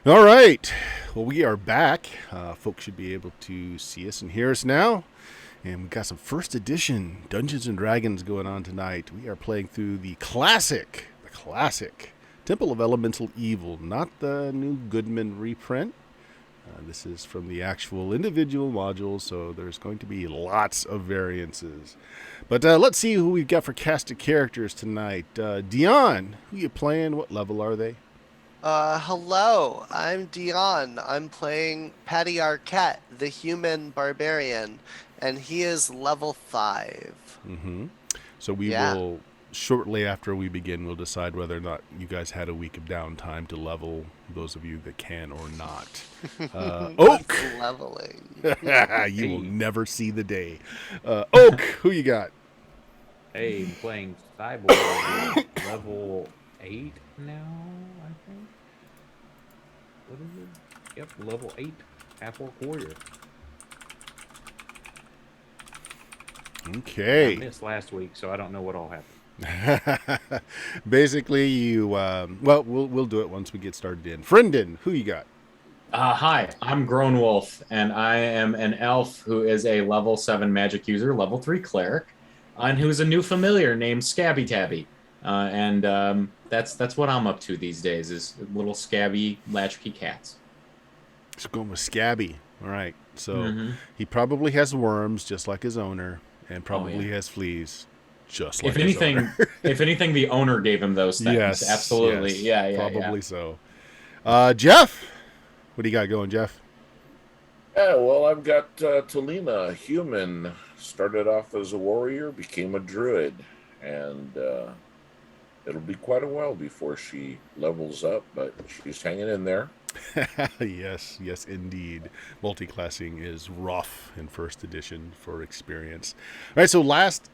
All right. Well, we are back. Folks should be able to see us and hear us now. And we've got some first edition Dungeons and Dragons going on tonight. We are playing through the classic Temple of Elemental Evil, not the new Goodman reprint. This is from the actual individual modules, so there's going to be lots of variances. But let's see who we've got for cast of characters tonight. Dion, who you playing? What level are they? Hello, I'm Dion. I'm playing Patty Arquette, the human barbarian, and he is level 5. Mm-hmm. So we Yeah. will shortly after we begin, we'll decide whether or not you guys had a week of downtime to level. Those of you that can or not. What's Oak, leveling? you will Hey, never see the day. Oak, who you got? hey, I'm playing Cyborg level 8 now, I think. What is it? Yep, level 8, half orc warrior. And I Okay. missed last week, so I don't know what all happened. Basically, you. Well, we'll do it once we get started in. Friendin, who you got? Hi, I'm Grown Wolf, and I am an elf who is a level 7 magic user, level 3 cleric, and who's a new familiar named Scabby Tabby. And that's what I'm up to these days is little scabby latchkey cats. Just going with Scabby. All right. So Hmm. he probably has worms, just like his owner, and Oh yeah. probably has fleas, just If like his owner. anything, if anything, the owner gave him those things. Yes, Absolutely. yes, Yeah, yeah, yeah. probably so. Jeff, what do you got going, Jeff? Yeah, well, I've got Talina, a human, started off as a warrior, became a druid, and it'll be quite a while before she levels up, but she's hanging in there. Yes, yes, indeed. Multiclassing is rough in first edition for experience. All right, so last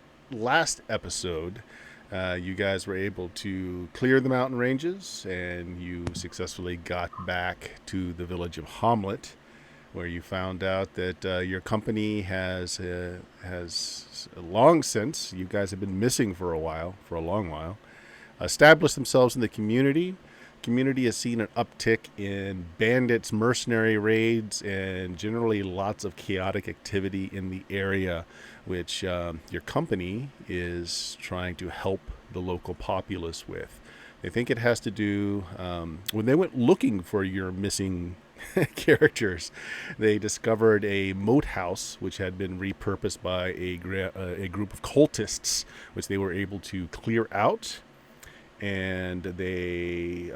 episode, you guys were able to clear the mountain ranges, and you successfully got back to the village of Hamlet, where you found out that your company has long since, you guys have been missing for a long while, established themselves in the community. Community has seen an uptick in bandits, mercenary raids, and generally lots of chaotic activity in the area, which your company is trying to help the local populace with. They think it has to do when they went looking for your missing characters. They discovered a moat house which had been repurposed by a group of cultists, which they were able to clear out, and they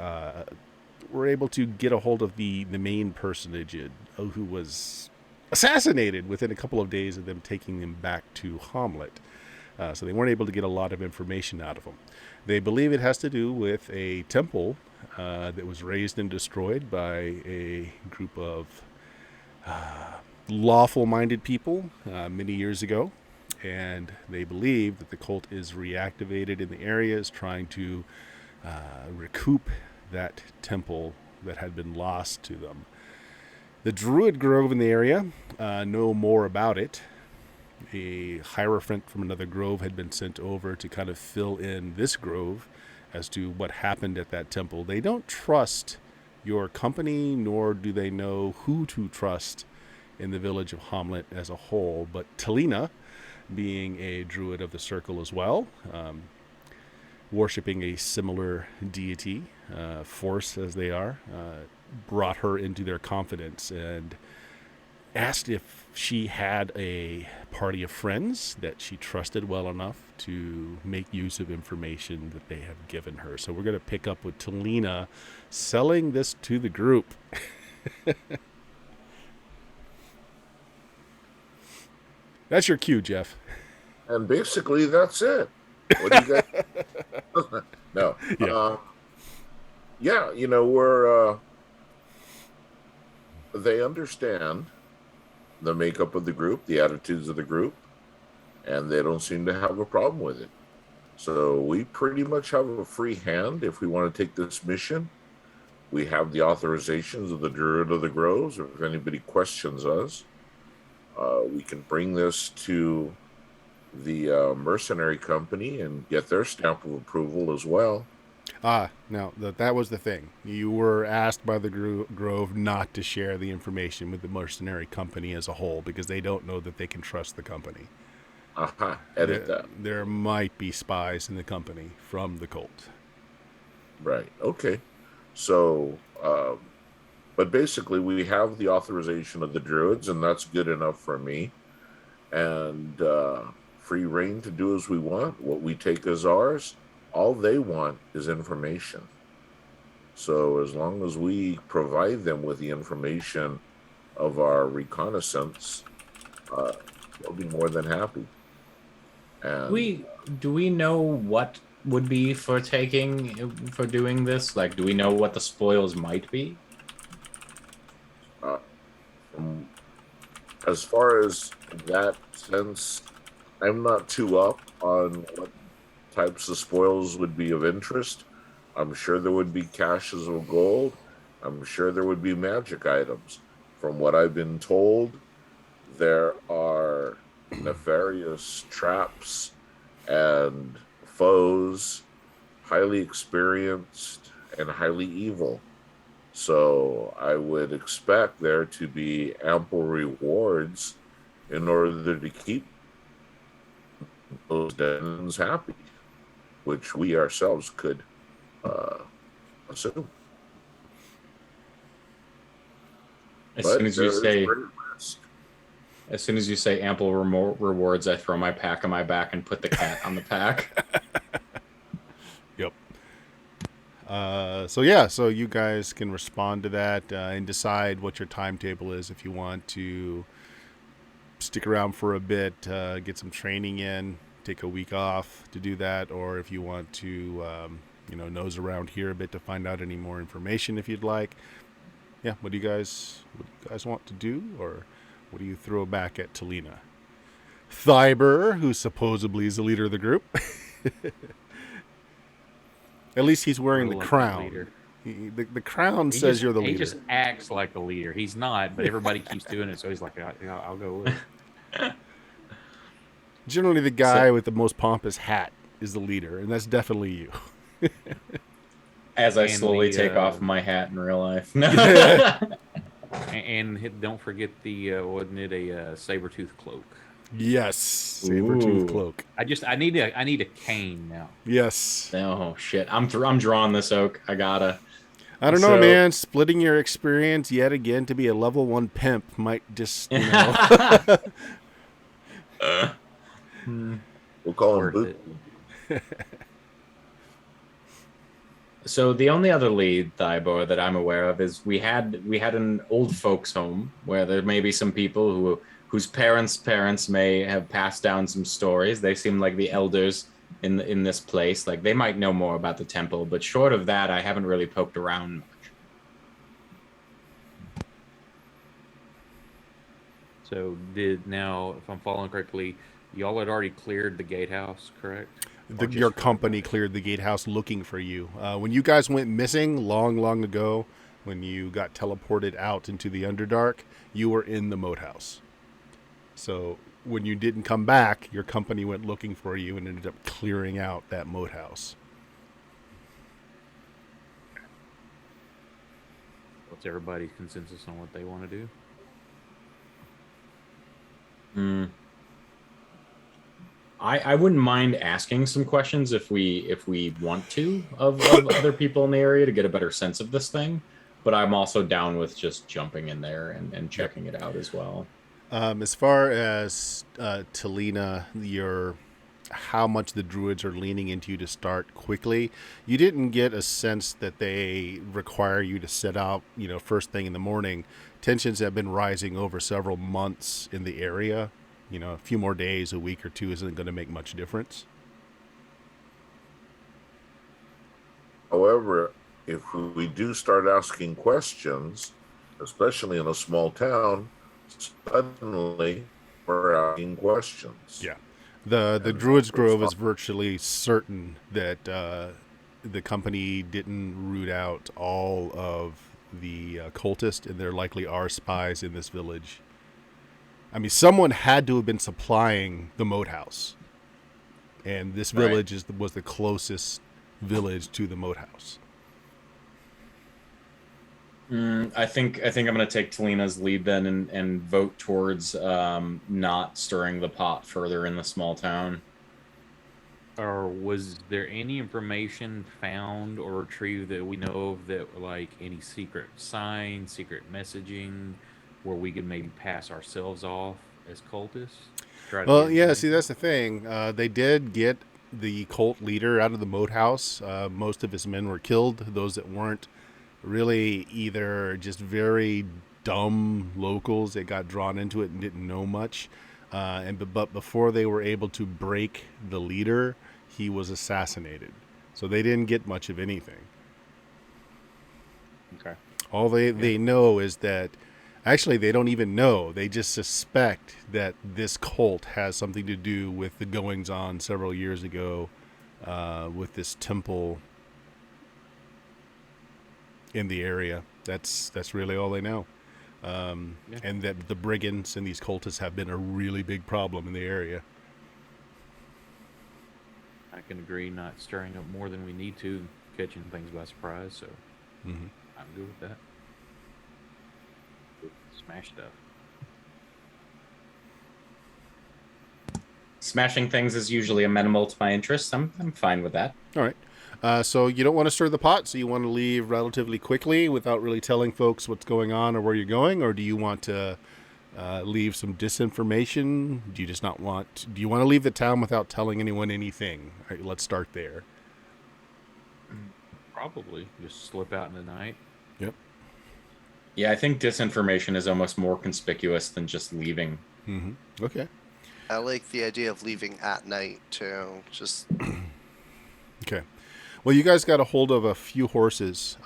were able to get a hold of the main personage who was assassinated within a couple of days of them taking him back to Hamlet. So they weren't able to get a lot of information out of him. They believe it has to do with a temple that was raised and destroyed by a group of lawful minded people many years ago. And they believe that the cult is reactivated in the area, is trying to recoup that temple that had been lost to them. The Druid Grove in the area know more about it. A hierophant from another grove had been sent over to kind of fill in this grove as to what happened at that temple. They don't trust your company, nor do they know who to trust in the village of Hamlet as a whole. But Talina, being a druid of the circle as well, worshipping a similar deity, force as they are, brought her into their confidence and asked if she had a party of friends that she trusted well enough to make use of information that they have given her. So we're going to pick up with Talina selling this to the group. That's your cue, Jeff. And basically, that's it. What do you guys? No. Yeah. Yeah, they understand the makeup of the group, the attitudes of the group, and they don't seem to have a problem with it. So we pretty much have a free hand if we want to take this mission. We have the authorizations of the Druid of the Groves. If anybody questions us, we can bring this to the mercenary company and get their stamp of approval as well. No, that was the thing. You were asked by the Grove not to share the information with the mercenary company as a whole because they don't know that they can trust the company. Aha, edit that. There might be spies in the company from the cult. Right. Okay. So, but basically, we have the authorization of the druids, and that's good enough for me. And free reign to do as we want. What we take as ours. All they want is information. So as long as we provide them with the information of our reconnaissance, they'll be more than happy. And Do we know what would be for doing this? Like, do we know what the spoils might be? from, as far as that sense, I'm not too up on what types of spoils would be of interest. I'm sure there would be caches of gold. I'm sure there would be magic items. From what I've been told, there are nefarious traps and foes, highly experienced and highly evil. So I would expect there to be ample rewards in order to keep those dens happy, which we ourselves could assume. As soon as you say ample rewards, I throw my pack on my back and put the cat on the pack. Yep. So you guys can respond to that and decide what your timetable is if you want to stick around for a bit, get some training in, take a week off to do that, or if you want to, nose around here a bit to find out any more information if you'd like. Yeah, what do you guys want to do, or what do you throw back at Talina? Thyber, who supposedly is the leader of the group. At least he's wearing the crown. The crown says you're the leader. He just acts like a leader. He's not, but everybody keeps doing it, so he's like, I'll go with it. Generally, the guy with the most pompous hat is the leader, and that's definitely you. As I slowly take off my hat in real life. And don't forget wasn't it a saber-tooth cloak? Yes, saber-tooth cloak. I need a cane now. Yes. Oh shit! I'm drawing this oak. I gotta. I don't know, man. Splitting your experience yet again to be a level 1 pimp might just, We'll call him Boatman. So the only other lead, Thybor, that I'm aware of is we had an old folks home where there may be some people whose parents may have passed down some stories. They seem like the elders in this place. Like they might know more about the temple, but short of that, I haven't really poked around much. So if I'm following correctly, y'all had already cleared the gatehouse, correct? Your company cleared the gatehouse looking for you. When you guys went missing long ago, when you got teleported out into the Underdark, you were in the moat house. So when you didn't come back, your company went looking for you and ended up clearing out that moat house. What's everybody's consensus on what they want to do? I wouldn't mind asking some questions if we want to of other people in the area to get a better sense of this thing, but I'm also down with just jumping in there and checking it out as well. As far as Talina, how much the druids are leaning into you to start quickly, you didn't get a sense that they require you to set out, first thing in the morning. Tensions have been rising over several months in the area. A few more days, a week or two isn't going to make much difference. However, if we do start asking questions, especially in a small town, suddenly we're asking questions. Yeah. The Druid's Grove is virtually certain that the company didn't root out all of the cultists, and there likely are spies in this village. I mean, someone had to have been supplying the moat house, and this village was the closest, village to the moat house. I think I'm going to take Talina's lead then and vote towards not stirring the pot further in the small town. Or was there any information found or retrieved that we know of that, like any secret signs, secret messaging, where we could maybe pass ourselves off as cultists? Try to Well, get yeah, see, information? that's the thing. They did get the cult leader out of the moat house. Most of his men were killed. Those that weren't really either just very dumb locals that got drawn into it and didn't know much. But before they were able to break the leader, he was assassinated. So they didn't get much of anything. Okay. All they know is that, actually, they don't even know. They just suspect that this cult has something to do with the goings on several years ago with this temple in the area. That's really all they know. And that the brigands and these cultists have been a really big problem in the area. I can agree, not stirring up more than we need to, catching things by surprise. So Mm-hmm. I'm good with that. Smash stuff. Smashing things is usually amenable to my interests. I'm fine with that. All right. So you don't want to stir the pot, so you want to leave relatively quickly without really telling folks what's going on or where you're going, or do you want to leave some disinformation? Do you just not want? Do you want to leave the town without telling anyone anything? All right, let's start there. Probably just slip out in the night. Yep. Yeah, I think disinformation is almost more conspicuous than just leaving. Mm-hmm. Okay. I like the idea of leaving at night too. Just Okay. Well, you guys got a hold of a few horses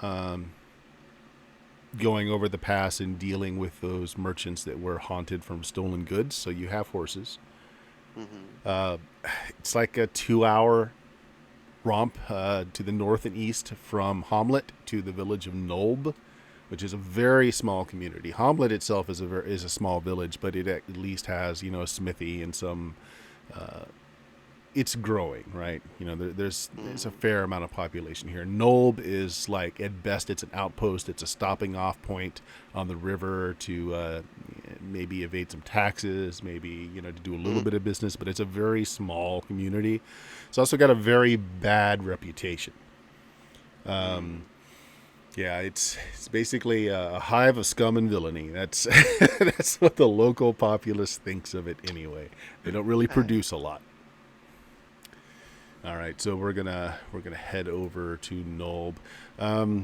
going over the pass and dealing with those merchants that were haunted from stolen goods. So you have horses. It's like a 2-hour romp to the north and east from Hamlet to the village of Nolb, which is a very small community. Hamlet itself is a small village, but it at least has, a smithy and some. It's growing, right? There's a fair amount of population here. Nolb is like, at best, it's an outpost. It's a stopping off point on the river to maybe evade some taxes, maybe, to do a little bit of business, but it's a very small community. It's also got a very bad reputation. Yeah, it's basically a hive of scum and villainy. That's that's what the local populace thinks of it anyway. They don't really produce a lot. All right, so we're gonna head over to Nolb.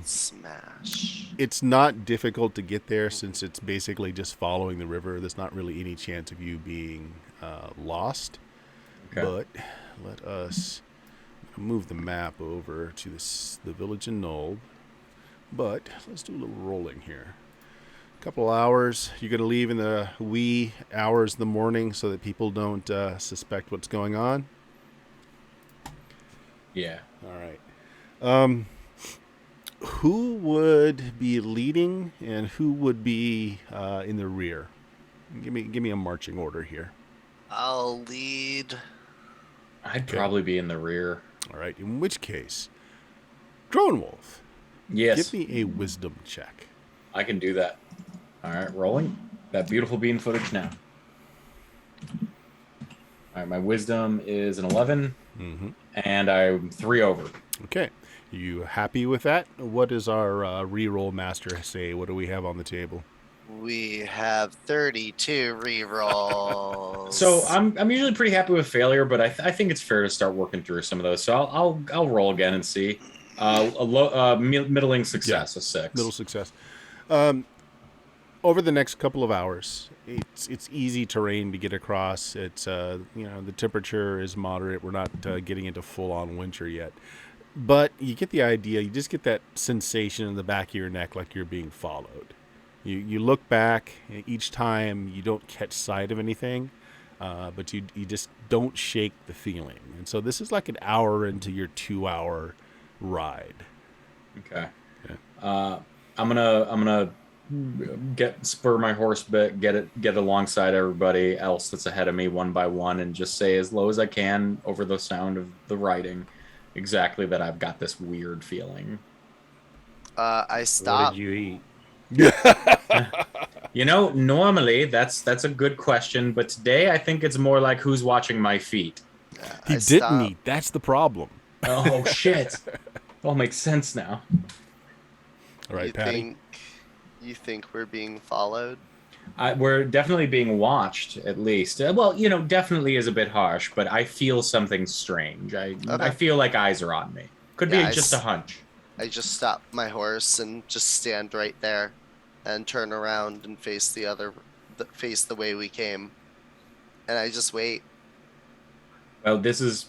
smash. It's not difficult to get there since it's basically just following the river. There's not really any chance of you being lost. Okay. But let us move the map over to the village in Nolb. But let's do a little rolling here. A couple hours. You're going to leave in the wee hours of the morning so that people don't suspect what's going on. Yeah. All right. Who would be leading and who would be in the rear? Give me a marching order here. I'll lead. I'd Okay. probably be in the rear. All right. In which case, Drone Wolf, Yes, give me a wisdom check. I can do that. All right, rolling. That beautiful bean footage now. All right, my wisdom is an 11, Mm-hmm. and I'm 3 over. Okay. You happy with that? What does our reroll master say? What do we have on the table? We have 32 rerolls. So I'm usually pretty happy with failure, but I think it's fair to start working through some of those. So I'll roll again and see. Middling success, a 6. Little success. Over the next couple of hours, it's easy terrain to get across. It's the temperature is moderate. We're not getting into full on winter yet, but you get the idea. You just get that sensation in the back of your neck, like you're being followed. You look back each time. You don't catch sight of anything, but you just don't shake the feeling. And so this is like an hour into your 2-hour ride. Okay. Yeah. I'm gonna spur my horse bit, get alongside everybody else that's ahead of me one by one, and just say as low as I can over the sound of the riding. exactly that I've got this weird feeling. I What stop. did you eat? You know, normally that's a good question, but today I think it's more like who's watching my feet. Yeah, He I didn't stop. eat. That's the problem. Oh shit! All makes sense now. All right, Patty. You think we're being followed? We're definitely being watched, at least. Well, you know, definitely is a bit harsh, but I feel something strange. I Okay. feel like eyes are on me. Could Yeah, be just a hunch. I just stop my horse and just stand right there and turn around and face the way we came. And I just wait. Well, this is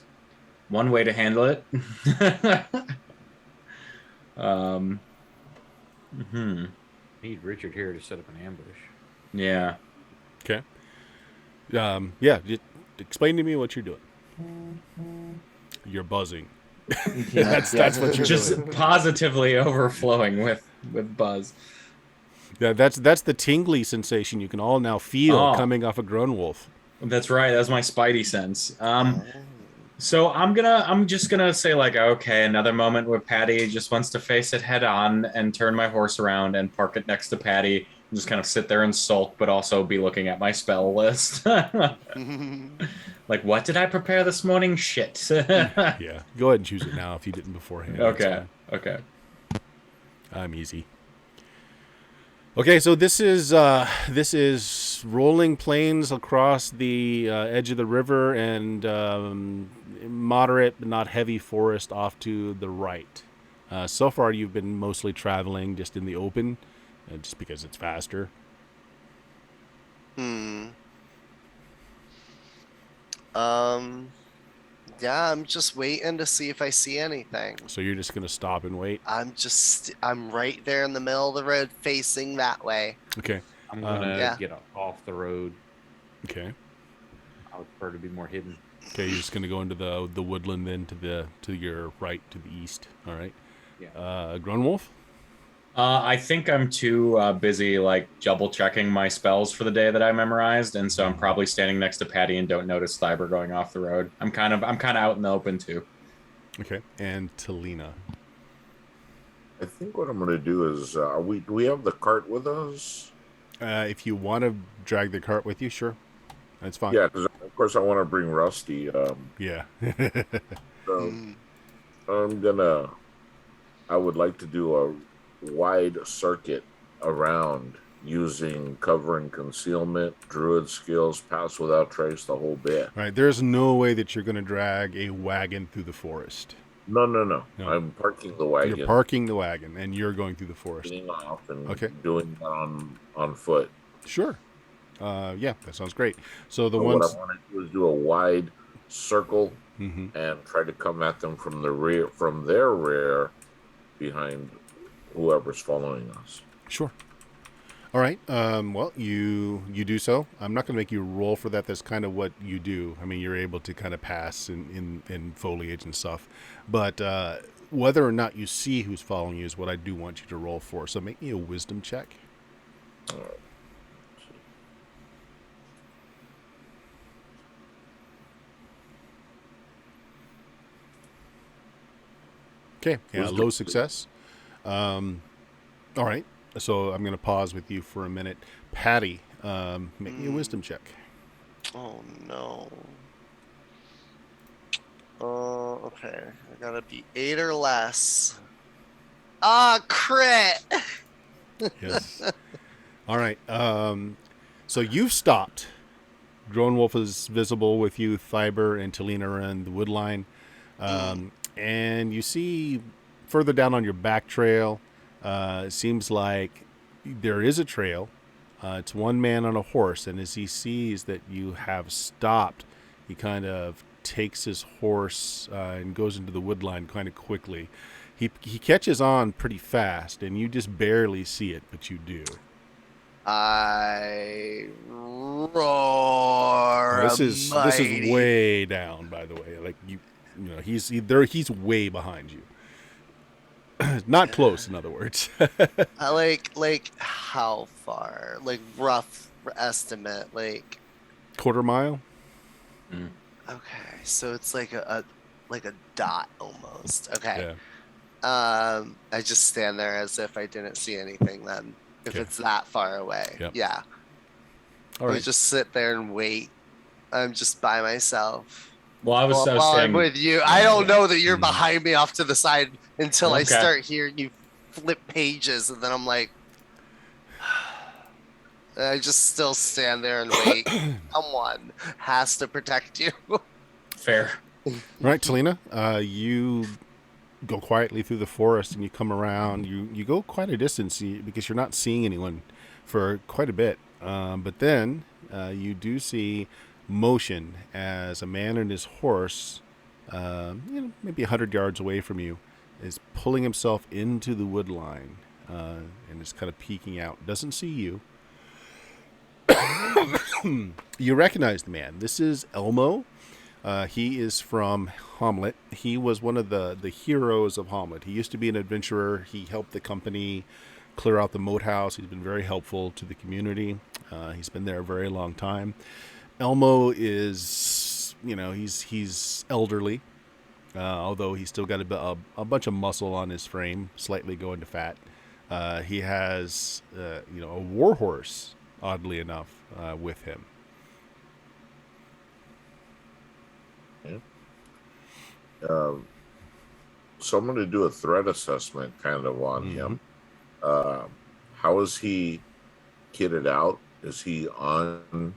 one way to handle it. um, hmm. Need Richard here to set up an ambush. Yeah. Okay. Yeah. Just explain to me what you're doing. You're buzzing. That's what you're Just doing. positively overflowing with buzz. Yeah, that's the tingly sensation you can all now feel Oh, coming off a grown wolf. that's right. That's my spidey sense. Oh. So I'm just gonna say like, okay, another moment where Patty just wants to face it head on and turn my horse around and park it next to Patty and just kind of sit there and sulk, but also be looking at my spell list. Like, what did I prepare this morning? Shit. Yeah. Go ahead and choose it now if you didn't beforehand. That's Okay. fine. Okay. I'm easy. Okay, so this is rolling plains across the edge of the river and moderate but not heavy forest off to the right. So far, you've been mostly traveling just in the open, just because it's faster. Yeah, I'm just waiting to see if I see anything. So you're just gonna stop and wait. I'm right there in the middle of the road facing that way. Okay. I'm gonna Yeah. get off the road. Okay. I would prefer to be more hidden. Okay. You're just gonna go into the woodland then to your right to the east. All right. Yeah. Grown wolf. I think I'm too busy like double checking my spells for the day that I memorized, and so I'm probably standing next to Patty and don't notice Cyber going off the road. I'm kind of out in the open too. Okay. And Talina. I think what I'm going to do is, do we have the cart with us? If you want to drag the cart with you, sure. That's fine. Yeah, because of course I want to bring Rusty. Yeah. So I would like to do a wide circuit around using cover and concealment, druid skills, pass without trace, the whole bit. All right. There's no way that you're going to drag a wagon through the forest. No. No. I'm parking the wagon. You're parking the wagon, and you're going through the forest. Getting off and Okay. doing that on foot. Sure. Yeah, that sounds great. So the But ones. what I want to do is do a wide circle Mhm. and try to come at them from their rear, behind whoever's following us. Sure. All right. Well, you do so. I'm not going to make you roll for that. That's kind of what you do. I mean, you're able to kind of pass in foliage and stuff. But whether or not you see who's following you is what I do want you to roll for. So make me a wisdom check. All right. Okay. Yeah, Wisdom. low success. All right. So I'm going to pause with you for a minute. Patty, make me a wisdom check. Oh no. Okay. I gotta be 8 or less. Ah, crit! Yes. All right. So you've stopped. Drone Wolf is visible with you, Fiber and Talina are in the wood line. And you see further down on your back trail, it seems like there is a trail. It's one man on a horse, and as he sees that you have stopped, he kind of takes his horse and goes into the wood line kind of quickly. He catches on pretty fast, and you just barely see it, but you do. I roar. This is way down, by the way. Like you know, he's way behind you. Not close, in other words. like how far? Like rough estimate. Like Quarter mile. okay, so it's like a like a dot almost. Okay. Yeah. I just stand there as if I didn't see anything then. If Okay. it's that far away. Yep. Yeah. All I right. just sit there and wait. I'm just by myself. Well, I was While I'm saying, with you. yeah, I don't yeah. know that you're Mhm. behind me off to the side until I Okay. start hearing you flip pages, and then I'm like, I just still stand there and wait. Someone has to protect you. Fair. All right, Talina, you go quietly through the forest and you come around. You go quite a distance because you're not seeing anyone for quite a bit. But then you do see motion as a man and his horse, maybe 100 yards away from you, is pulling himself into the wood line and is kind of peeking out. Doesn't see you. You recognize the man. This is Elmo. He is from Hamlet. He was one of the heroes of Hamlet. He used to be an adventurer. He helped the company clear out the moat house. He's been very helpful to the community. He's been there a very long time. Elmo is, he's elderly, although he's still got a bunch of muscle on his frame, slightly going to fat. He has, a war horse, oddly enough, with him. So I'm going to do a threat assessment kind of on him. How is he kitted out? Is he on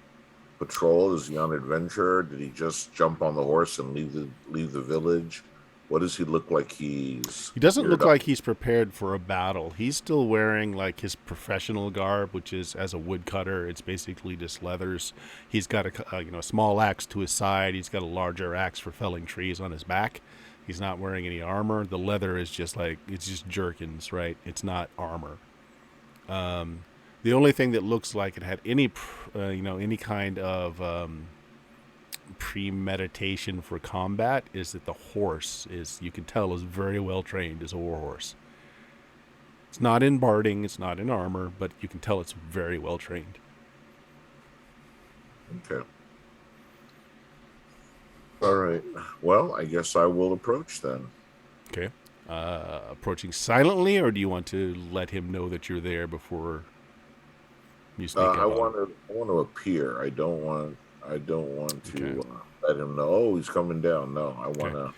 patrol? Is he on adventure? Did he just jump on the horse and leave the village? What does he look like? He doesn't look like he's prepared for a battle. He's still wearing like his professional garb, which is as a woodcutter. It's basically just leathers. He's got a small axe to his side. He's got a larger axe for felling trees on his back. He's not wearing any armor. The leather is just it's just jerkins, right? It's not armor. The only thing that looks like it had any kind of premeditation for combat is that the horse you can tell is very well trained as a war horse. It's not in barding, it's not in armor, but you can tell it's very well trained. Okay. All right. Well, I guess I will approach then. Okay. Approaching silently, or do you want to let him know that you're there before you sneak up? I want to appear. I don't want to let him know. Oh, he's coming down. No, I want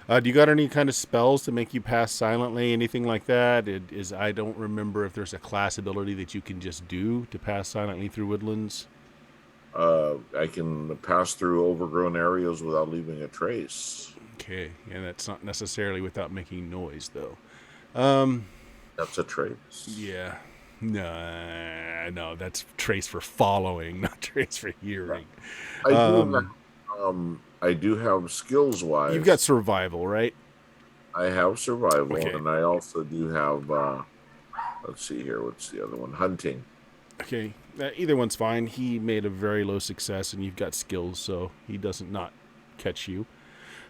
to. Do you got any kind of spells to make you pass silently? Anything like that? I don't remember if there's a class ability that you can just do to pass silently through woodlands. I can pass through overgrown areas without leaving a trace. Okay, and that's not necessarily without making noise, though. That's a trace. Yeah. No, that's trace for following, not trace for hearing. I do have skills wise. You've got survival, right? I have survival, Okay. and I also do have. Let's see here. What's the other one? Hunting. Okay, either one's fine. He made a very low success, and you've got skills, so he doesn't not catch you.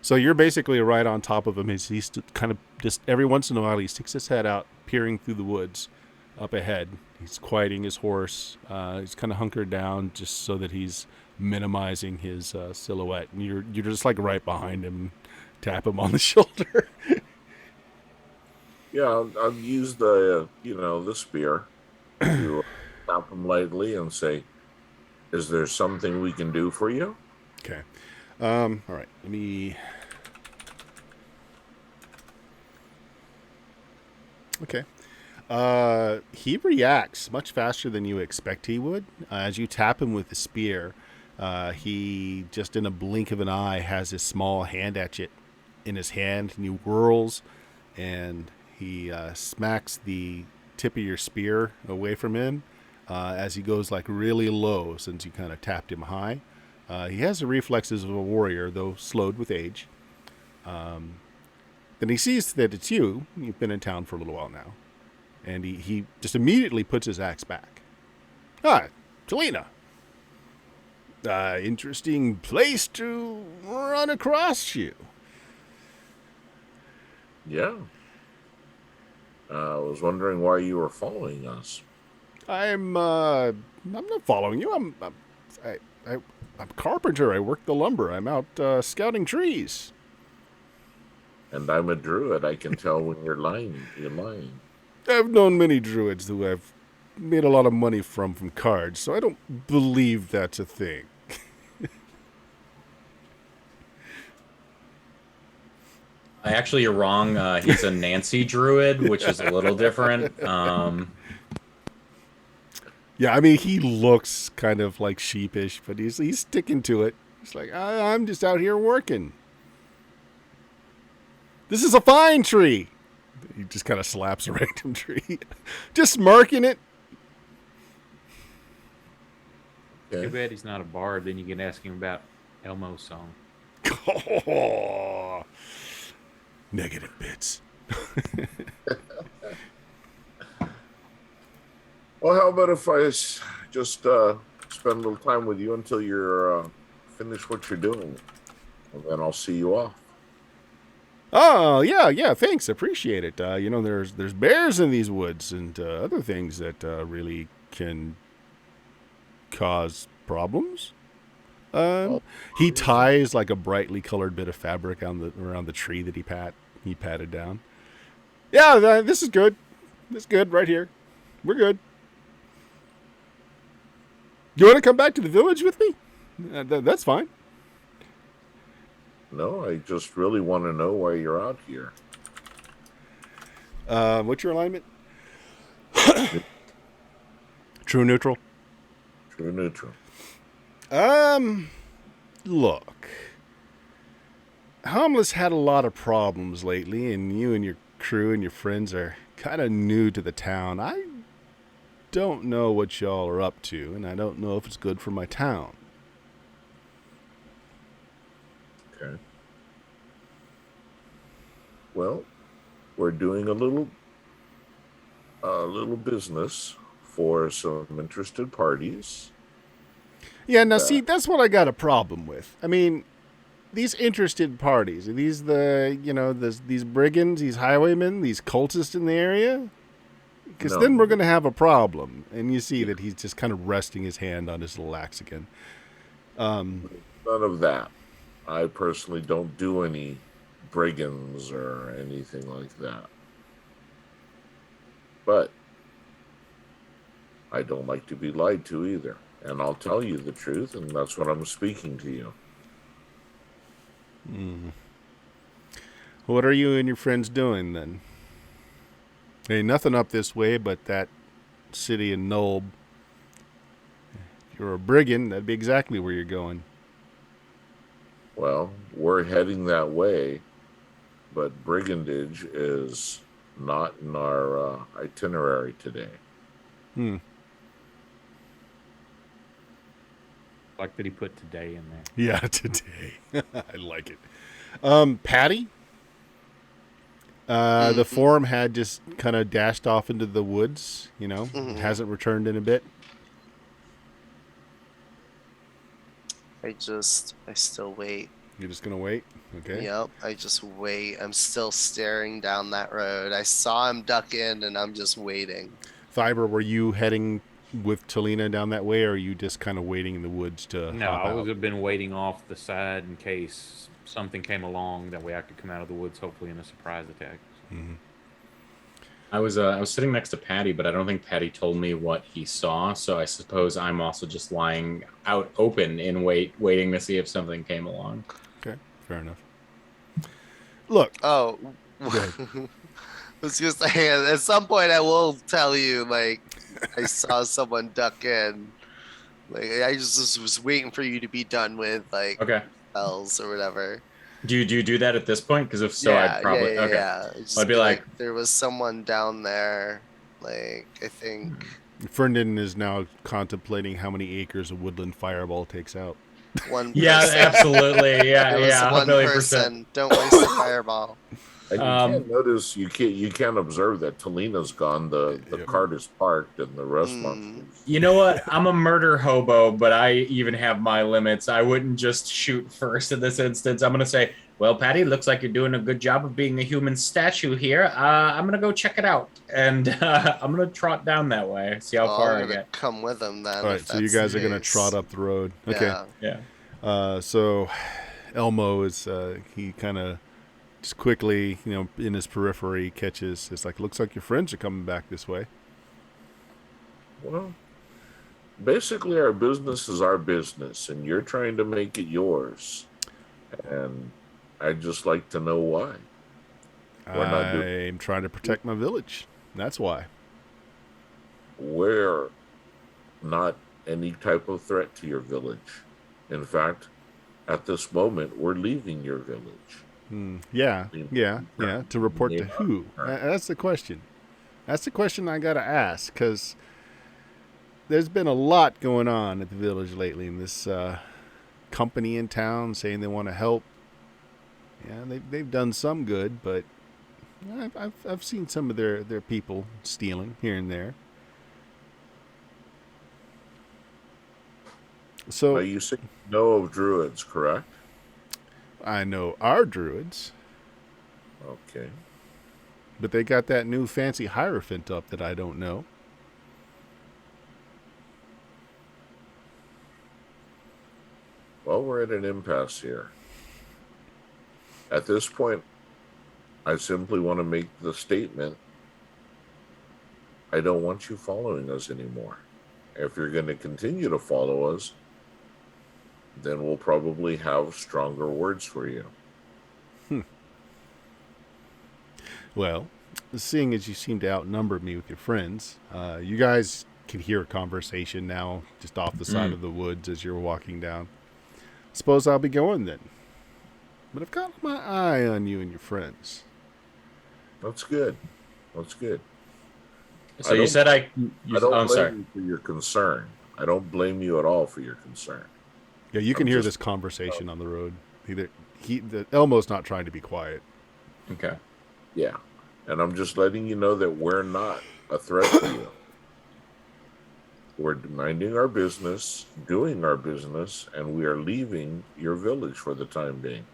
So you're basically right on top of him. He's kind of just every once in a while he sticks his head out, peering through the woods up ahead. He's quieting his horse. He's kind of hunkered down just so that he's minimizing his silhouette. And you're just like right behind him, tap him on the shoulder. Yeah, I'll use the spear to tap him lightly and say, "Is there something we can do for you?" Okay. All right. Let me. Okay. He reacts much faster than you expect he would. As you tap him with the spear, he just in a blink of an eye has his small hand hatchet in his hand, and he whirls, and he smacks the tip of your spear away from him as he goes like really low, since you kind of tapped him high. He has the reflexes of a warrior, though slowed with age. Then he sees that it's you. You've been in town for a little while now. And he just immediately puts his axe back. Ah, Talina. Interesting place to run across you. Yeah. I was wondering why you were following us. I'm not following you. I'm a carpenter. I work the lumber. I'm out scouting trees. And I'm a druid. I can tell when you're lying. You're lying. I've known many druids who I've made a lot of money from cards, so I don't believe that's a thing. Actually, you're wrong. He's a Nancy druid, which is a little different. Yeah, I mean, he looks kind of like sheepish, but he's sticking to it. He's like, I'm just out here working. This is a fine tree. He just kind of slaps a random tree. Just marking it. Okay. Too bad he's not a bard. Then you can ask him about Elmo's song. Oh, negative bits. Well, how about if I just spend a little time with you until you're finished what you're doing, and then I'll see you off. Oh, yeah, thanks. Appreciate it. There's bears in these woods and other things that really can cause problems. He ties like a brightly colored bit of fabric around the tree that he patted down. Yeah, this is good. This is good right here. We're good. You want to come back to the village with me? That's fine. No, I just really want to know why you're out here. What's your alignment? True neutral. True neutral. Look. Harmless had a lot of problems lately, and you and your crew and your friends are kind of new to the town. I don't know what y'all are up to, and I don't know if it's good for my town. Okay. Well, we're doing a little business for some interested parties. Yeah, now see, that's what I got a problem with. I mean, these interested parties, are these these brigands, these highwaymen, these cultists in the area? Because No. then we're going to have a problem. And you see that he's just kind of resting his hand on his little axe again. None of that. I personally don't do any brigands or anything like that. But I don't like to be lied to either. And I'll tell you the truth, and that's what I'm speaking to you. What are you and your friends doing then? Ain't nothing up this way but that city in Nulb. If you're a brigand, that'd be exactly where you're going. Well, we're heading that way, but brigandage is not in our itinerary today. Like that he put today in there. Yeah, today. I like it. Patty? The form had just kind of dashed off into the woods, hasn't returned in a bit. I still wait. You're just going to wait? Okay. Yep, I just wait. I'm still staring down that road. I saw him duck in, and I'm just waiting. Fiber, were you heading with Talina down that way, or are you just kind of waiting in the woods to No, hop I out? would have been waiting off the side in case something came along that way I could come out of the woods, hopefully in a surprise attack. Mm-hmm. I was sitting next to Patty, but I don't think Patty told me what he saw. So I suppose I'm also just lying out open in waiting to see if something came along. Okay, fair enough. Look. Oh, Go I was gonna say at some point I will tell you, like, I saw someone duck in. Like, I just was waiting for you to be done with, like, Okay. spells or whatever. Do you do that at this point? Because if so, I'd probably okay. Yeah. Just I'd be like, there was someone down there. Like, I think. Ferndon is now contemplating how many acres of woodland Fireball takes out. One yeah, person. absolutely, yeah, There was yeah, one 1,000,000%. person. Don't waste the fireball. And you can't notice, you can't observe that Talina's gone, the cart is parked, and the restaurant. You know what? I'm a murder hobo, but I even have my limits. I wouldn't just shoot first in this instance. I'm going to say, well, Patty, looks like you're doing a good job of being a human statue here. I'm going to go check it out. And I'm going to trot down that way, see how far I get. Come with him then. All right, so you guys are going to trot up the road. Okay. Yeah. Yeah. So Elmo is, he kind of just quickly, in his periphery, catches. It's like, looks like your friends are coming back this way. Well, basically, our business is our business, and you're trying to make it yours. And I'd just like to know why. I'm trying to protect my village. That's why. We're not any type of threat to your village. In fact, at this moment, we're leaving your village. Yeah. To report to who? That's the question. That's the question I got to ask, because there's been a lot going on at the village lately, in this company in town saying they want to help. Yeah, they've done some good, but I've seen some of their people stealing here and there. So you say you know of druids, correct? I know our druids, Okay. but they got that new fancy Hierophant up that I don't know. Well, we're at an impasse here. At this point, I simply want to make the statement, I don't want you following us anymore. If you're going to continue to follow us, then we'll probably have stronger words for you. Well, seeing as you seem to outnumber me with your friends, you guys can hear a conversation now just off the side of the woods as you're walking down. Suppose I'll be going then. But I've got my eye on you and your friends. That's good. That's good. So you said I don't I'm blame sorry. you for your concern. I don't blame you at all for your concern. Yeah, you can hear this conversation on the road. Elmo's not trying to be quiet. Okay. Yeah. And I'm just letting you know that we're not a threat to you. We're minding our business, doing our business, and we are leaving your village for the time being.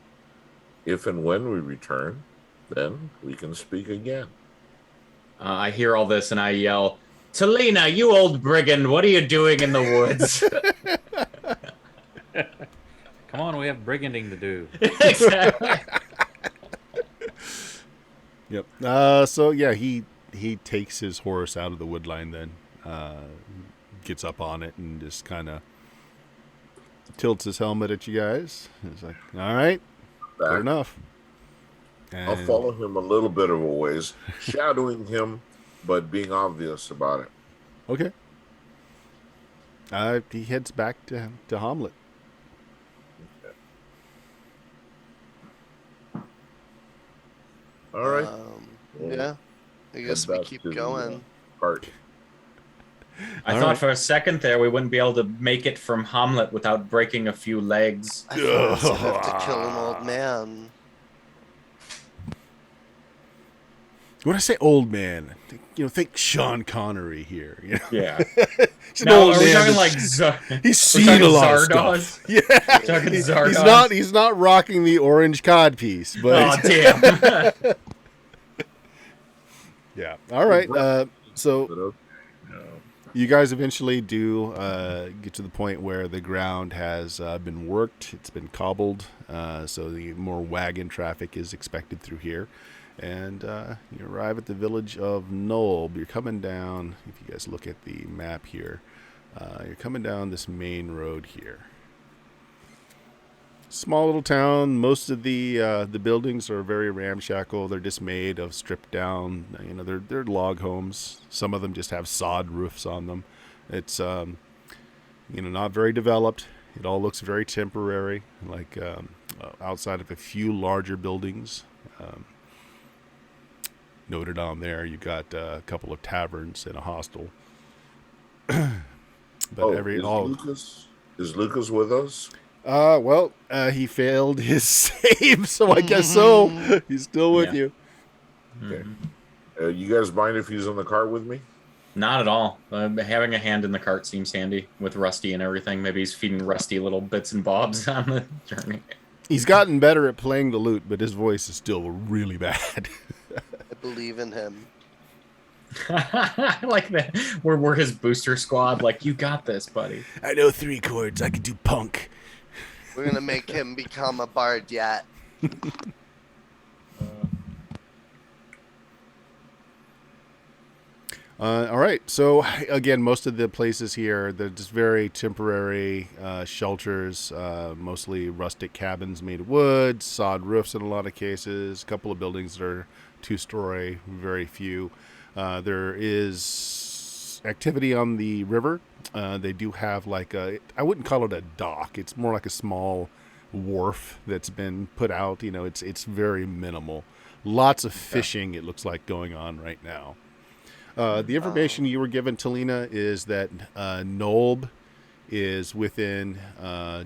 If and when we return, then we can speak again. I hear all this and I yell, Talina, you old brigand, what are you doing in the woods? Come on, we have briganding to do. Exactly. Yep. So yeah, he takes his horse out of the wood line, then gets up on it and just kind of tilts his helmet at you guys. He's like, all right, good enough. And I'll follow him a little bit of a ways, shadowing him, but being obvious about it. Okay. He heads back to Hamlet. All right. Yeah. I guess we keep going. Part. I thought for a second there we wouldn't be able to make it from Hamlet without breaking a few legs. I thought I have to kill an old man. When I say old man, think Sean Connery here. Yeah. He's an Now, old are we man. talking like He's seen a lot of stuff. Yeah. Talking Zardoz? He's not rocking the orange cod piece, but Oh damn. yeah. All right. So you guys eventually do get to the point where the ground has been worked. It's been cobbled, so the more wagon traffic is expected through here. And you arrive at the village of Knoll. You're coming down, if you guys look at the map here, you're coming down this main road here. Small little town. Most of the buildings are very ramshackle. They're just made of stripped down. They're log homes. Some of them just have sod roofs on them. It's not very developed. It all looks very temporary. Like outside of a few larger buildings. Noted on there, you got a couple of taverns and a hostel. Is Lucas with us? He failed his save, so I guess so. He's still with you. Okay. You guys mind if he's in the car with me? Not at all. Having a hand in the cart seems handy with Rusty and everything. Maybe he's feeding Rusty little bits and bobs on the journey. He's gotten better at playing the lute, but his voice is still really bad. I believe in him. I like that. We're his booster squad. Like, you got this, buddy. I know 3 chords. I can do punk. We're gonna make him become a bard yet. All right. So again, most of the places here, they're just very temporary shelters, mostly rustic cabins made of wood, sod roofs in a lot of cases. A couple of buildings that are two-story, very few. There is activity on the river. They do have I wouldn't call it a dock. It's more like a small wharf that's been put out. It's very minimal. Lots of fishing, it looks like, going on right now. The information you were given, Talina, is that Nolb is within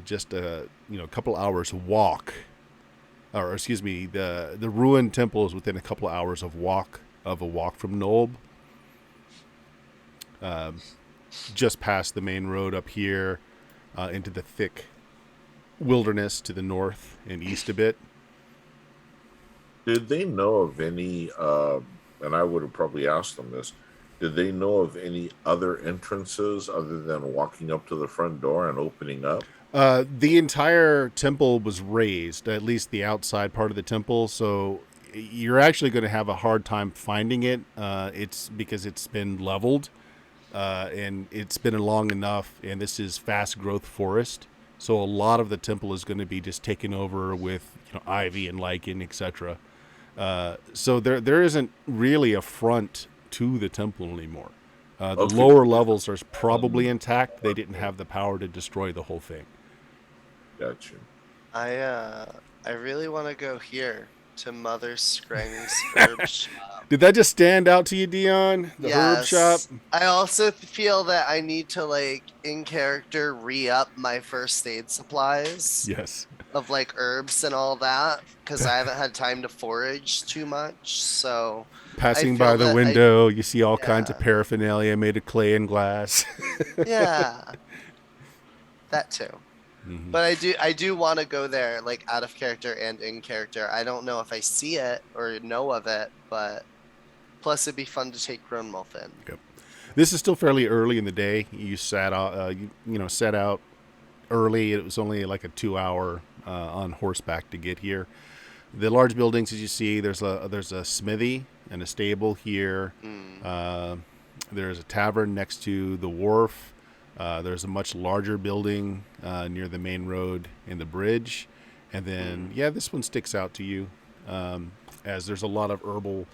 just a couple hours walk, or excuse me, the ruined temple is within a couple hours of a walk from Nolb. Just past the main road up here, into the thick wilderness to the north and east a bit. Did they know of any, and I would have probably asked them this, did they know of any other entrances other than walking up to the front door and opening up? The entire temple was raised, at least the outside part of the temple, so you're actually going to have a hard time finding it. It's because it's been leveled, and it's been long enough, and this is fast growth forest. So a lot of the temple is going to be just taken over with ivy and lichen, etc. So there isn't really a front to the temple anymore. The Okay. lower levels are probably intact. They didn't have the power to destroy the whole thing. Gotcha. I really want to go here to Mother Scrang's herb shop. Did that just stand out to you, Dion? The herb shop? I also feel that I need to in character re-up my first aid supplies Yes. of herbs and all that because I haven't had time to forage too much. So Passing feel by the that window, you see all kinds of Yeah. paraphernalia made of clay and glass. yeah, that too. Mhm. But I do want to go there out of character and in character. I don't know if I see it or know of it, but plus it'd be fun to take Grown Wolf in. This is still fairly early in the day. You set out, set out early. It was only like a 2-hour on horseback to get here. The large buildings, as you see, there's a smithy and a stable here. There's a tavern next to the wharf. There's a much larger building near the main road and the bridge. And then, this one sticks out to you as there's a lot of herbal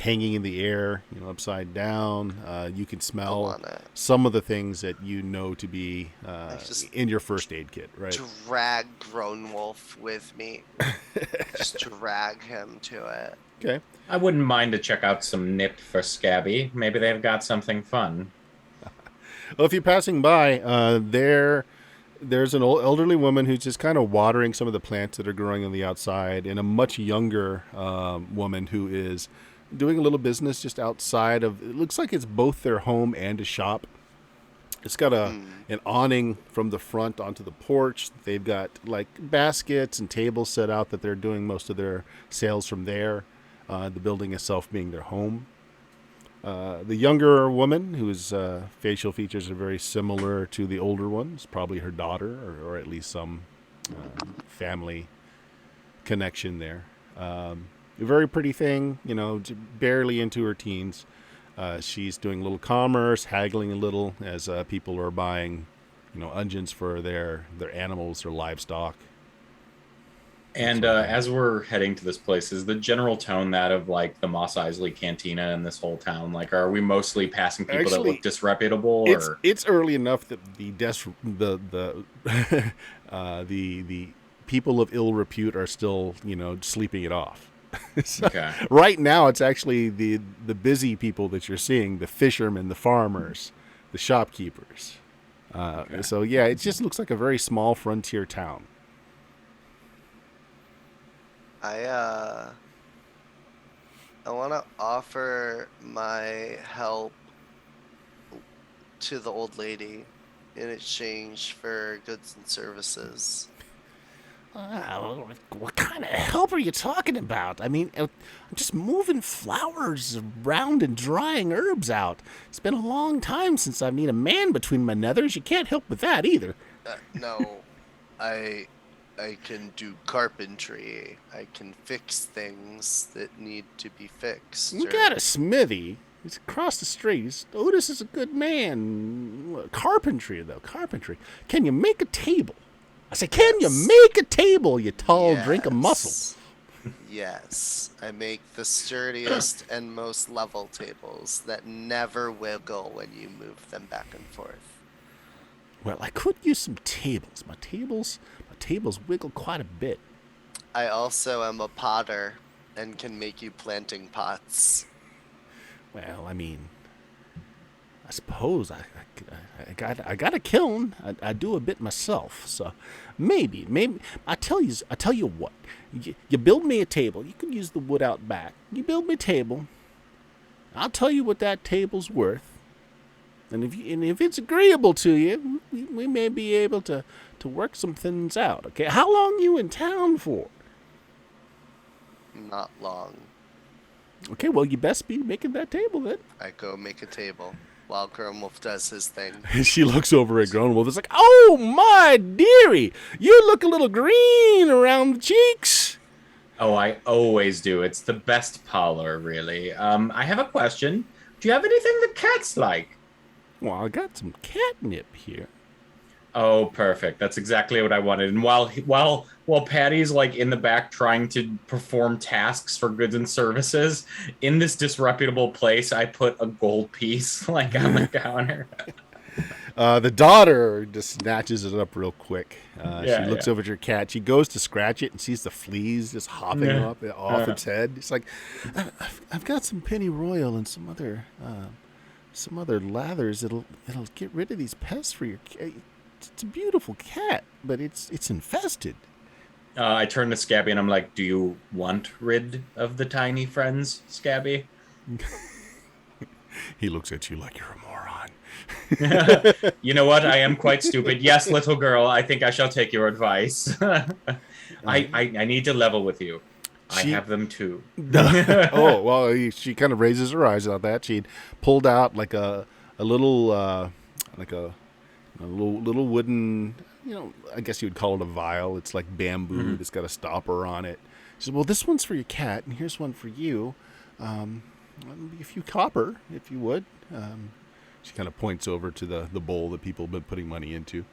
hanging in the air, upside down. You can smell some of the things that to be in your first aid kit, right? Drag Grown Wolf with me. Just drag him to it. Okay. I wouldn't mind to check out some nip for Scabby. Maybe they've got something fun. Well, if you're passing by, there's an old elderly woman who's just kind of watering some of the plants that are growing on the outside, and a much younger woman who is doing a little business just outside of. It looks like it's both their home and a shop. It's got an awning from the front onto the porch. They've got baskets and tables set out that they're doing most of their sales from there. The building itself being their home. The younger woman, whose facial features are very similar to the older ones, probably her daughter, or at least some family connection there. A very pretty thing, barely into her teens. She's doing a little commerce, haggling a little as people are buying, unguents for their animals or livestock. And as we're heading to this place, is the general tone that of the Mos Eisley Cantina in this whole town? Are we mostly passing people that look disreputable? It's early enough that the people of ill repute are still sleeping it off. So Okay. Right now, it's actually the busy people that you're seeing: the fishermen, the farmers, the shopkeepers. Okay. So it just looks like a very small frontier town. I want to offer my help to the old lady in exchange for goods and services. What kind of help are you talking about? I mean, I'm just moving flowers around and drying herbs out. It's been a long time since I've need a man between my nethers. You can't help with that either. No, I can do carpentry. I can fix things that need to be fixed. You got a smithy. He's across the street. Otis is a good man. Carpentry, though. Carpentry. Can you make a table? I say, can you make a table, you tall drink of muscle? Yes. I make the sturdiest and most level tables that never wiggle when you move them back and forth. Well, I could use some tables. My tables wiggle quite a bit. I also am a potter and can make you planting pots. Well, I mean, I suppose I got a kiln. I do a bit myself, so maybe I tell you what. You build me a table. You can use the wood out back. You build me a table. I'll tell you what that table's worth, and if it's agreeable to you, we may be able to work some things out. Okay, how long you in town for? Not long. Okay, well, you best be making that table then. I go make a table while Grimwolf does his thing. She looks over at Grownwolf. It's like, oh, my dearie, you look a little green around the cheeks. Oh, I always do. It's the best parlor, really. I have a question. Do you have anything the cats like? Well, I got some catnip here. Oh, perfect. That's exactly what I wanted. And while Patty's like in the back trying to perform tasks for goods and services, in this disreputable place, I put a gold piece like on the counter. The daughter just snatches it up real quick. She looks over at your cat. She goes to scratch it and sees the fleas just hopping up off its head. It's like, I've got some pennyroyal and some other lathers. It'll get rid of these pests for your cat. It's a beautiful cat, but it's infested. I turn to Scabby and I'm like, do you want rid of the tiny friends, Scabby? He looks at you like you're a moron. You know what? I am quite stupid. Yes, little girl, I think I shall take your advice. I need to level with you. I have them too. Oh, well, she kind of raises her eyes at that. She'd pulled out like a little wooden, I guess you would call it a vial. It's like bamboo. Mm-hmm. It's got a stopper on it. She said, well, this one's for your cat, and here's one for you. That'll be a few copper, if you would. She kind of points over to the bowl that people have been putting money into.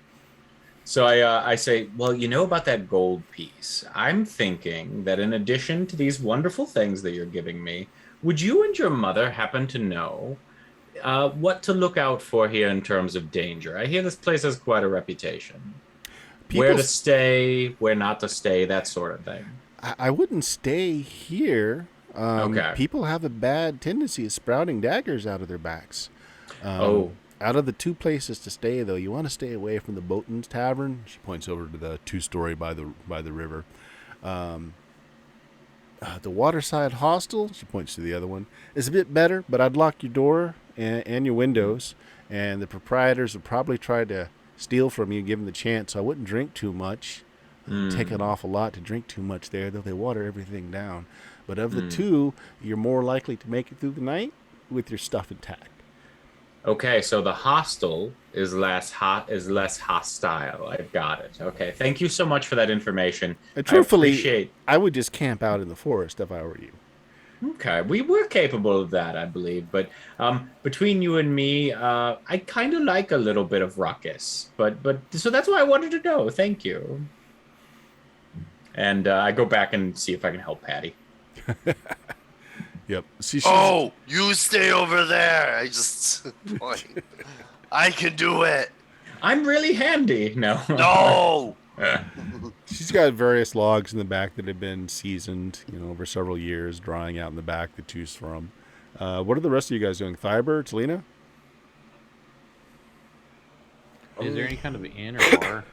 So I say, well, you know about that gold piece. I'm thinking that in addition to these wonderful things that you're giving me, would you and your mother happen to know what to look out for here in terms of danger? I hear this place has quite a reputation. Where to stay, where not to stay, that sort of thing. I wouldn't stay here. Okay. People have a bad tendency of sprouting daggers out of their backs. Out of the two places to stay, though, you want to stay away from the Boatman's Tavern. She points over to the 2-story by the river. The Waterside Hostel, she points to the other one, is a bit better, but I'd lock your door and your windows, and the proprietors would probably try to steal from you given the chance. So I wouldn't drink too much. Take an awful lot to drink too much there, though they water everything down. But of the two, you're more likely to make it through the night with your stuff intact. Okay, so the hostel is less hostile. I've got it. Okay, thank you so much for that information. Truthfully, I would just camp out in the forest if I were you. Okay, we were capable of that, I believe. But between you and me, I kind of like a little bit of ruckus. But so that's why I wanted to know. Thank you. And I go back and see if I can help Patty. Yep. You stay over there. I just point. I can do it. I'm really handy. No. She's got various logs in the back that have been seasoned, over several years, drying out in the back to choose from. What are the rest of you guys doing? Thyber, Talina? Is there any kind of inn or bar?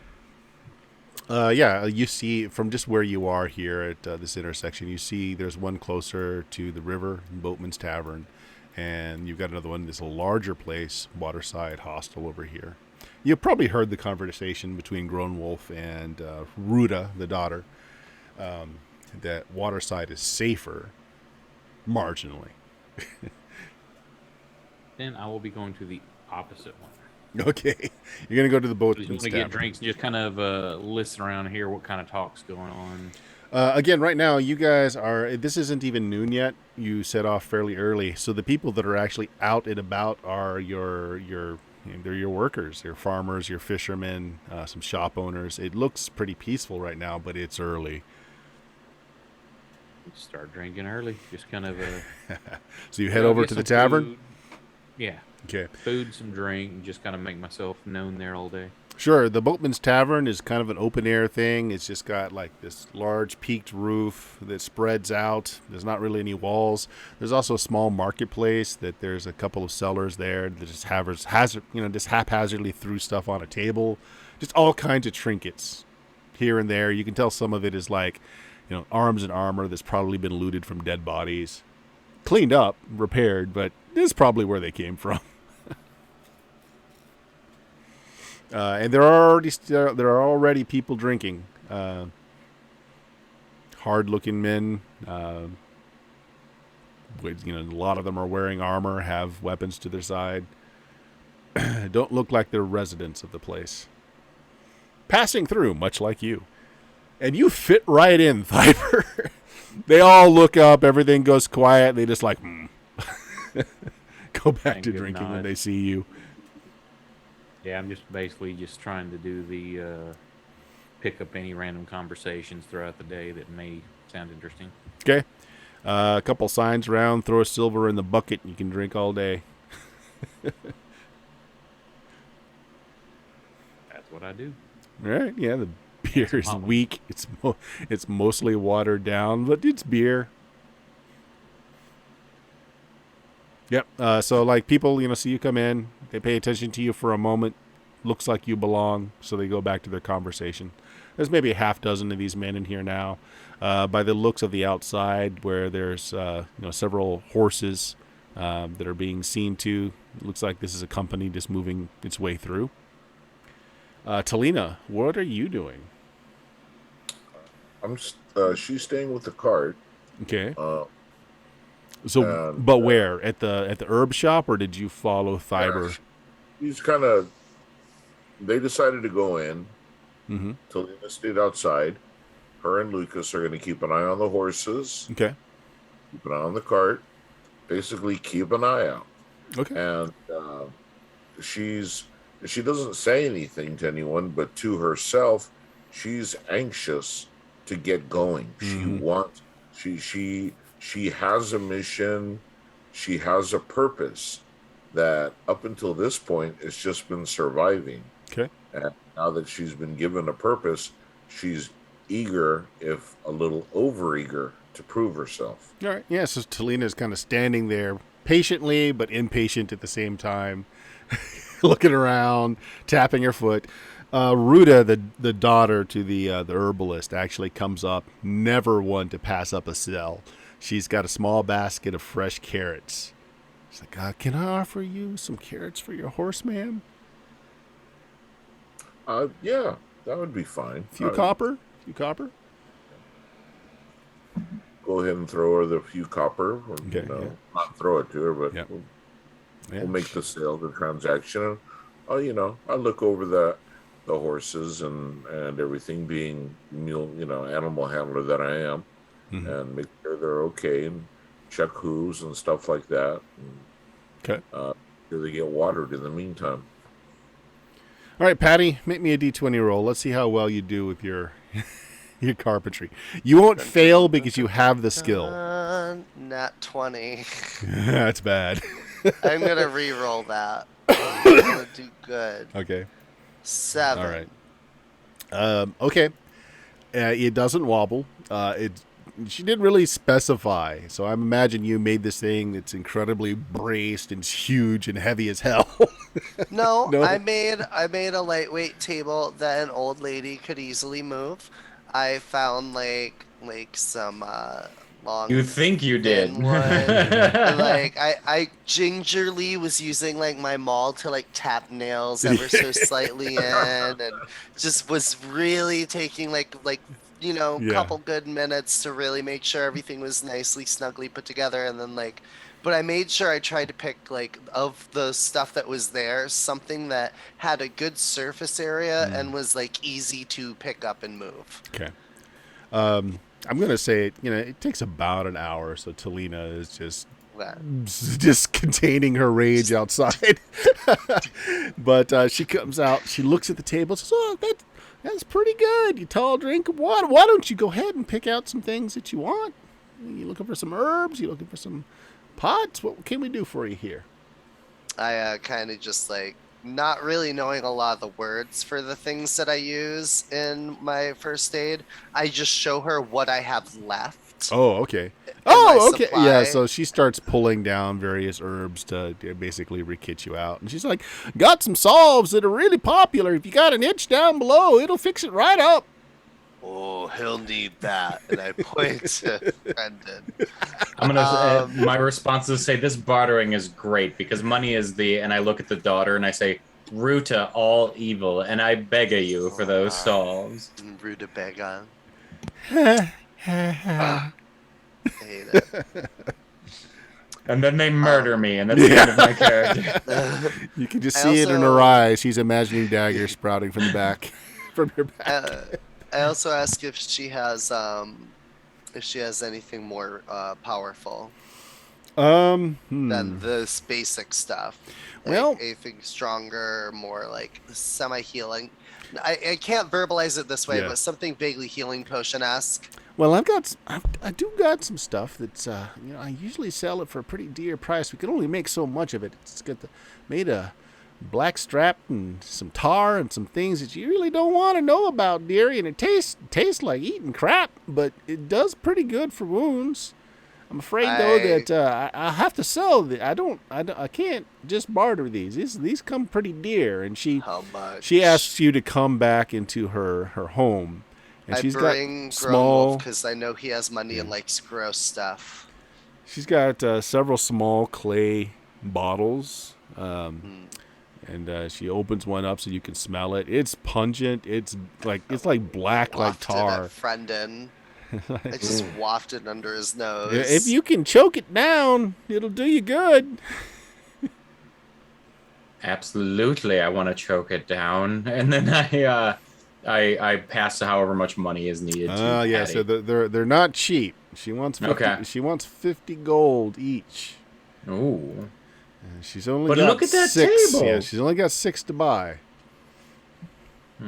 Yeah, you see from just where you are here at this intersection, you see there's one closer to the river, Boatman's Tavern, and you've got another one, this larger place, Waterside Hostel over here. You've probably heard the conversation between Grownwolf and Ruda, the daughter, that Waterside is safer, marginally. Then I will be going to the opposite one. Okay. You're going to go to the Boatman's Tavern. Get drinks and just kind of listen around here what kind of talk's going on. Again, right now, you guys are. This isn't even noon yet. You set off fairly early, so the people that are actually out and about are they're your workers, your farmers, your fishermen, some shop owners. It looks pretty peaceful right now, but it's early. Start drinking early. Just kind of a. So you head over get to the some tavern. food. Yeah, Okay. food, some drink, and just kind of make myself known there all day. Sure, the Boatman's Tavern is kind of an open air thing. It's just got like this large peaked roof that spreads out. There's not really any walls. There's also a small marketplace that there's a couple of sellers there that just just haphazardly threw stuff on a table. Just all kinds of trinkets here and there. You can tell some of it is like, arms and armor that's probably been looted from dead bodies. Cleaned up, repaired, but this is probably where they came from. And there are already people drinking. Hard-looking men. A lot of them are wearing armor, have weapons to their side. Don't look like they're residents of the place. Passing through, much like you, and you fit right in, Thyber. They all look up. Everything goes quiet. They just like go back to drinking when they see you. Yeah, I'm just basically just trying to do the pick up any random conversations throughout the day that may sound interesting. Okay. A couple signs around. Throw a silver in the bucket. You can drink all day. That's what I do. All right. Yeah, the beer is weak. It's mostly watered down, but it's beer. Yep. So like people, see you come in, they pay attention to you for a moment. Looks like you belong, so they go back to their conversation. There's maybe a half dozen of these men in here now. By the looks of the outside, where there's several horses that are being seen to, it looks like this is a company just moving its way through. Talina, what are you doing? She's staying with the cart. Okay. So, but where at the herb shop, or did you follow Thyber? He's kind of. They decided to go in. Mm-hmm. Talina stayed outside. Her and Lucas are going to keep an eye on the horses. Okay. Keep an eye on the cart. Basically, keep an eye out. Okay. And she doesn't say anything to anyone, but to herself, she's anxious to get going. Mm-hmm. She has a mission. She has a purpose that up until this point, it's just been surviving. Okay. And now that she's been given a purpose, she's eager, if a little over-eager, to prove herself. All right. Yeah, so Talina's kind of standing there patiently but impatient at the same time, looking around, tapping her foot. Ruda, the daughter to the herbalist, actually comes up, never one to pass up a sell. She's got a small basket of fresh carrots. She's like, can I offer you some carrots for your horse, ma'am? Yeah, that would be fine. Few copper? Go ahead and throw her the few copper. Or, okay, not throw it to her, but we'll make the sale, the transaction. I look over the horses and everything, being animal handler that I am, mm-hmm. and make sure they're okay and check hooves and stuff like that. And, okay. Do they get watered in the meantime? All right, Patty, make me a D20 roll. Let's see how well you do with your your carpentry. You won't fail because you have the skill. Nat 20. That's bad. I'm going to re-roll that. I'm going to do good. Okay. 7. All right. Okay. It doesn't wobble. She didn't really specify, so I imagine you made this thing that's incredibly braced and huge and heavy as hell. No, I made a lightweight table that an old lady could easily move. I found like some long. You think you did? Wood. I gingerly was using my maul to tap nails ever so slightly in, and just was really taking couple good minutes to really make sure everything was nicely snugly put together, and then but I made sure I tried to pick of the stuff that was there, something that had a good surface area and was easy to pick up and move. Okay. I'm going to say, it takes about an hour. So Talina is Yeah. just containing her rage outside. But she comes out, she looks at the table, says, "Oh, that's pretty good. You tall drink of water. Why don't you go ahead and pick out some things that you want? You looking for some herbs? You looking for some pots? What can we do for you here?" I kind of just like not really knowing a lot of the words for the things that I use in my first aid. I just show her what I have left. Oh, okay. my Oh, okay. supply. Yeah, so she starts pulling down various herbs to basically re-kit you out. And she's like, "Got some salves that are really popular. If you got an itch down below, it'll fix it right up." Oh, he'll need that. And I point to Brendan. I'm gonna. My response is to say this bartering is great because money is and I look at the daughter and I say, "Root to all evil," and I beg of you for those salves. Rutabaga. Yeah. I hate it. And then they murder me, and that's the end of my character. You can just I see it in also- her eyes. She's imagining daggers sprouting from the back, from your back. I also ask if she has anything more powerful than this basic stuff. Like Well- anything stronger, more like semi-healing. I can't verbalize it this way, Yeah. but something vaguely healing potion-esque. Well, I do got some stuff that's I usually sell it for a pretty dear price. We can only make so much of it. It's got made a black strap and some tar and some things that you really don't want to know about, dearie. And it tastes like eating crap, but it does pretty good for wounds. I'm afraid though that I have to sell. I can't just barter these. These come pretty dear. And How much? she asks you to come back into her home. And I she's bring got Grown small. Wolf because I know he has money and likes gross stuff. She's got several small clay bottles, and she opens one up so you can smell it. It's pungent. It's like black, like Wafted tar. at Brendan. I just wafted under his nose. If you can choke it down, it'll do you good. Absolutely, I want to choke it down, and then I pass however much money is needed. To Yeah. Patty. So they're not cheap. She wants 50, Okay. She wants 50 gold each. Ooh. And she's only But got look at that 6. table. Yeah, she's only got 6 to buy. I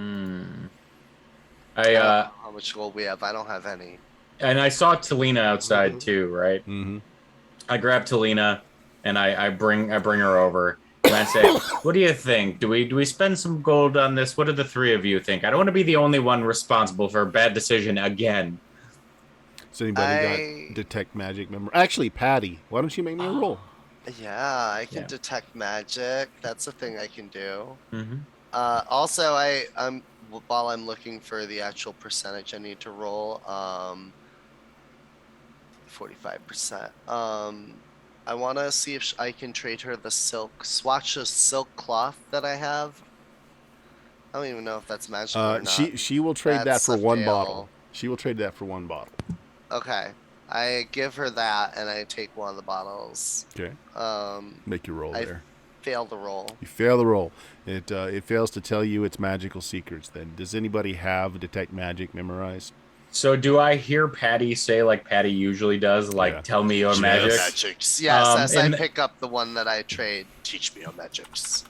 don't know how much gold we have. I don't have any. And I saw Talina outside too, right? Mm-hmm. I grab Talina and I bring her over and I say, "What do you think? Do we spend some gold on this? What do the three of you think? I don't want to be the only one responsible for a bad decision again." So anybody got detect magic member? Actually, Patty, why don't you make me a roll? Yeah, I can Yeah. detect magic. That's a thing I can do. Mm-hmm. Also, while I'm looking for the actual percentage I need to roll, 45%. I want to see if I can trade her the swatch of silk cloth that I have. I don't even know if that's magical or not. She will trade that That's for a one fail. bottle. She will trade that for one bottle. Okay, I give her that and I take one of the bottles. Okay. Make your roll I there. fail the roll. You fail the roll. It fails to tell you its magical secrets. Then does anybody have detect magic memorized? So do I hear Patty say like Patty usually does, like Yeah. tell me your Yes. magic? Magics. Yes, as I and- pick up the one that I trade. Teach me your magics.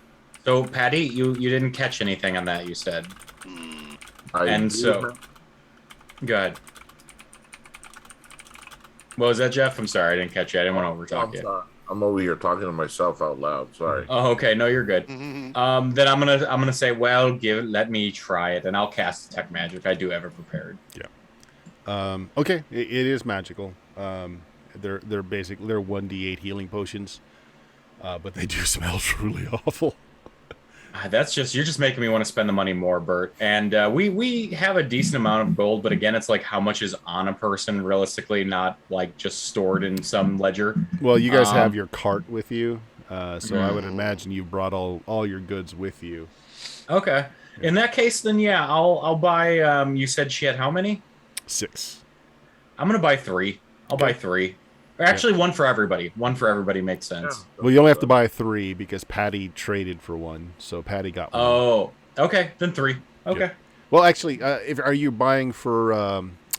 So Patty, you didn't catch anything on that, you said. And so go ahead. What was that, Jeff? I'm sorry, I didn't catch you. I didn't want to overtalk you. I'm over here talking to myself out loud. Sorry. Oh, okay, no, you're good. Then I'm gonna say, well, let me try it, and I'll cast detect magic. I do have it prepared. Okay, it is magical. They're basically 1d8 healing potions, but they do smell truly awful. That's you're just making me want to spend the money more, Bert. And we have a decent amount of gold, but again, it's like how much is on a person realistically, not like just stored in some ledger. Well, you guys have your cart with you, so I would imagine you brought all your goods with you. Okay. In that case, then yeah, I'll buy. You said she had how many? 6. I'm gonna buy 3. I'll buy 3. Or actually, one for everybody. One for everybody makes sense. Well, you only have to buy 3 because Patty traded for 1, so Patty got 1. Oh, okay, then 3. Okay. Well, actually, are you buying for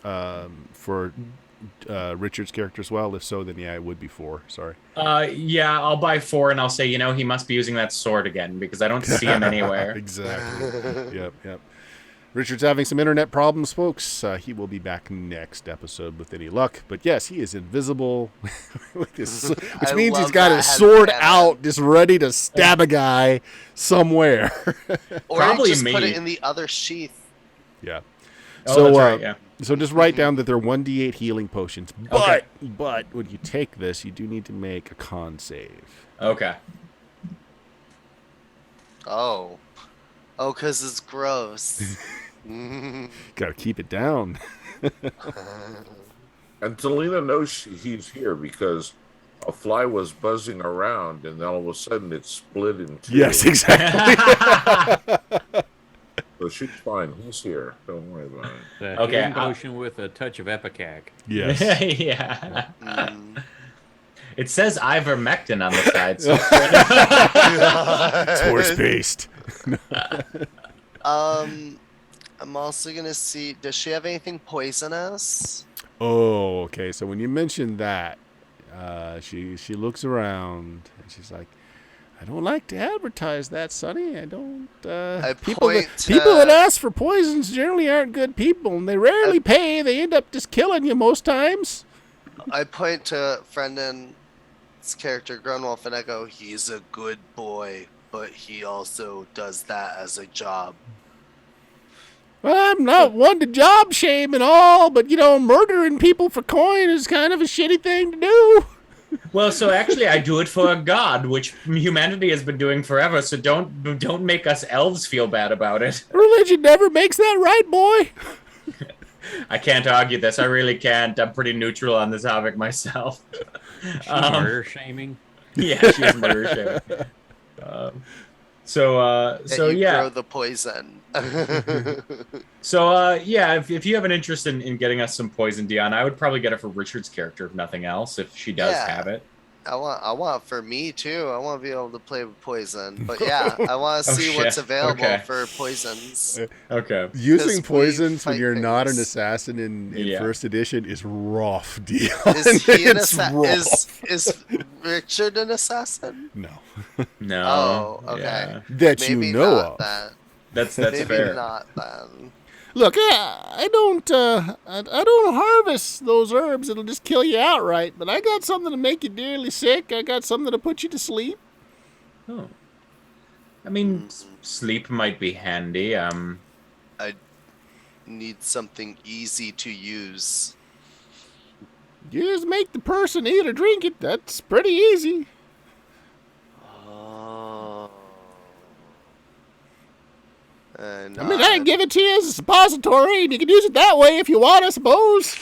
for Richard's character as well? If so, then yeah, it would be 4. Sorry. Yeah, I'll buy 4, and I'll say, he must be using that sword again because I don't see him anywhere. Exactly. Yep. Richard's having some internet problems, folks. He will be back next episode with any luck. But yes, he is invisible, with his, which means he's got his sword out, just ready to stab a guy somewhere. Or Probably just me. put it in the other sheath. Yeah. Oh, So, that's right, yeah. So just write down that they're 1d8 healing potions. But when you take this, you do need to make a con save. Okay. Oh, because it's gross. Got to keep it down. And Talina knows he's here because a fly was buzzing around, and then all of a sudden it split in 2. Yes, exactly. So she's fine. He's here. Don't worry about it. The Okay, healing potion with a touch of Epicac. Yes. Yeah. Mm. It says ivermectin on the side. So It's horse paste. I'm also gonna see. Does she have anything poisonous? Oh, okay. So when you mentioned that, she looks around and she's like, "I don't like to advertise that, Sonny. I don't. People that ask for poisons generally aren't good people, and they rarely pay. They end up just killing you most times." I point to Brendan's character, Grunwolf, and I go, "He's a good boy, but he also does that as a job." Well, I'm not one to job shame and all, but murdering people for coin is kind of a shitty thing to do. Well, so actually, I do it for a god, which humanity has been doing forever. So don't make us elves feel bad about it. Religion never makes that right, boy. I can't argue this. I really can't. I'm pretty neutral on the topic myself. Murder shaming. Yeah, she's murder shaming. So You yeah. grow the poison. So yeah, if you have an interest in getting us some poison, Dion, I would probably get it for Richard's character, if nothing else, if she does Yeah. have it. I want for me too. I want to be able to play with poison. But yeah, I want to Oh, see what's shit. available Okay. for poisons. Okay. Using we poisons when fight you're not an things. assassin in Yeah. first edition is rough, Dion. Is he an It's assassin? rough. Is Richard an assassin? No. No. Oh, okay. Yeah. That Maybe you know not of. then. That's Maybe fair. not then. Look, I don't harvest those herbs. It'll just kill you outright. But I got something to make you dearly sick. I got something to put you to sleep. Oh. I mean, sleep might be handy. I need something easy to use. You just make the person eat or drink it. That's pretty easy. Oh. And I mean, I can give it to you as a suppository, and you can use it that way if you want, I suppose.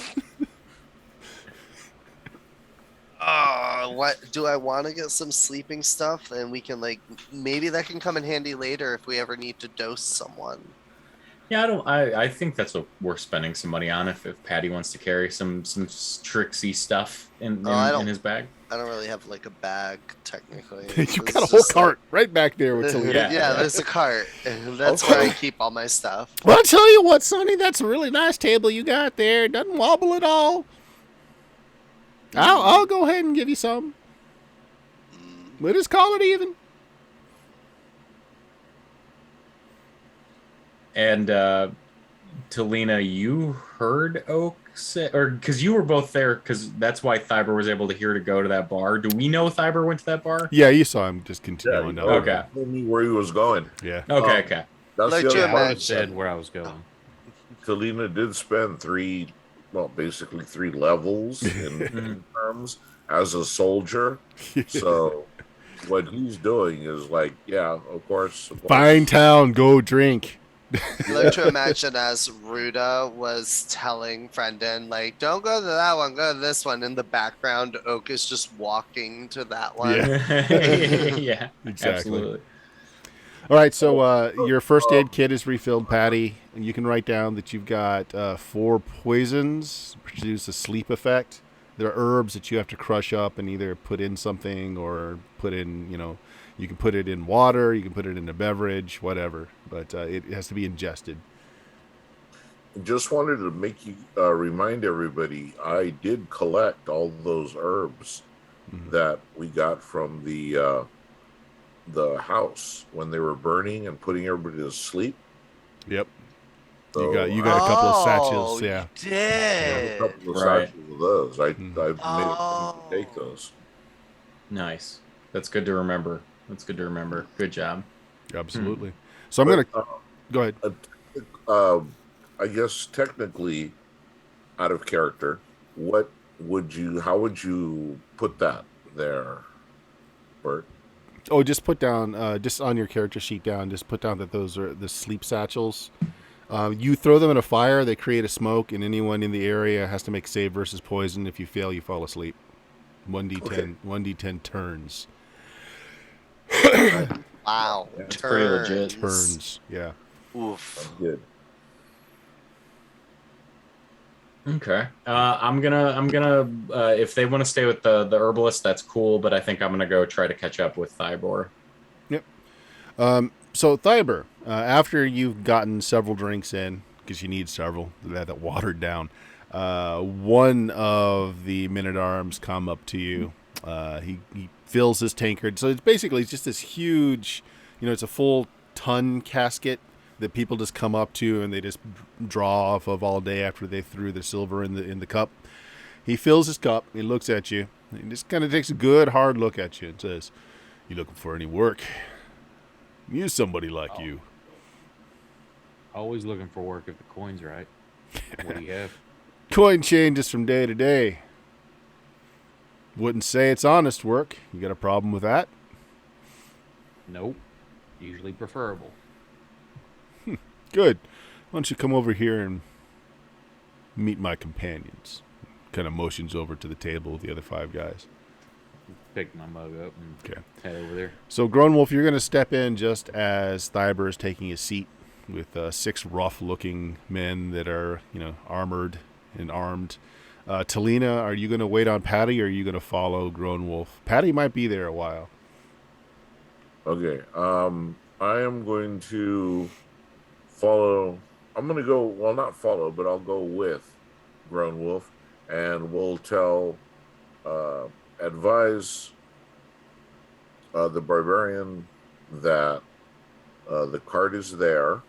what do I want to get some sleeping stuff, and we can maybe that can come in handy later if we ever need to dose someone. Yeah, I think that's what we're spending some money on if Patty wants to carry some tricksy stuff in his bag. I don't really have a bag technically. You It's got a whole just, cart right back there with Talina. Yeah. there's a cart. And that's where I keep all my stuff. Well, I'll tell you what, Sonny, that's a really nice table you got there. It doesn't wobble at all. I'll go ahead and give you some. We'll just call it even. And Talina, you heard Oak say, or because you were both there, because that's why Thyber was able to hear to go to that bar. Do we know Thyber went to that bar? Yeah, you saw him just continuing. Yeah, on. Okay. He told me where he was going. Yeah. Okay, okay. That's Like the you other part. imagine. Said where I was going. Talina did spend basically 3 levels in terms as a soldier. So what he's doing is of course. Fine town, go drink. I like to imagine as Ruda was telling Brendan, don't go to that one, go to this one. In the background, Oak is just walking to that one. Yeah, Exactly. absolutely. All right, so your first aid kit is refilled, Patty, and you can write down that you've got 4 poisons, produce a sleep effect. There are herbs that you have to crush up and either put in something or put in, you can put it in water, you can put it in a beverage, whatever, but it has to be ingested. just wanted to make you remind everybody, I did collect all those herbs that we got from the house when they were burning and putting everybody to sleep. Yep. So You got a couple of satchels, Oh, yeah. you I have a did. couple of Right. satchels of those. I Mhm. made a point to Oh. take those. Nice. That's good to remember. Good job. Absolutely. So I'm But, gonna go ahead. I guess technically, out of character, how would you put that there, Bert? Oh, just put down, just on your character sheet down, just put down that those are the sleep satchels. You throw them in a fire, they create a smoke, and anyone in the area has to make save versus poison. If you fail, you fall asleep. 1d10, Okay. 1d10 turns. Wow. That's pretty legit. Turns, yeah. Oof. Good. Okay. I'm gonna if they want to stay with the herbalist, that's cool, but I think I'm gonna go try to catch up with Thybor. Yep. So Thyber, after you've gotten several drinks in, because you need several, that watered down, one of the men-at-arms come up to you. He fills his tankard. So it's just this huge, it's a full ton casket that people just come up to and they just draw off of all day after they threw the silver in the cup. He fills his cup. He looks at you. He just kind of takes a good hard look at you and says, "You looking for any work? Use somebody like you." Always looking for work if the coin's right. What do you have? Coin changes from day to day. Wouldn't say it's honest work. You got a problem with that? Nope. Usually preferable. Good. Why don't you come over here and meet my companions? Kind of motions over to the table with the other 5 guys. Pick my mug up and Okay. head over there. So, Grown Wolf, you're going to step in just as Thyber is taking his seat with 6 rough-looking men that are, armored and armed. Talina, are you going to wait on Patty, or are you going to follow Grown Wolf? Patty might be there a while. Okay. I am going to follow. I'm going to go. Well, not follow, but I'll go with Grown Wolf, and we'll advise the barbarian that the cart is there,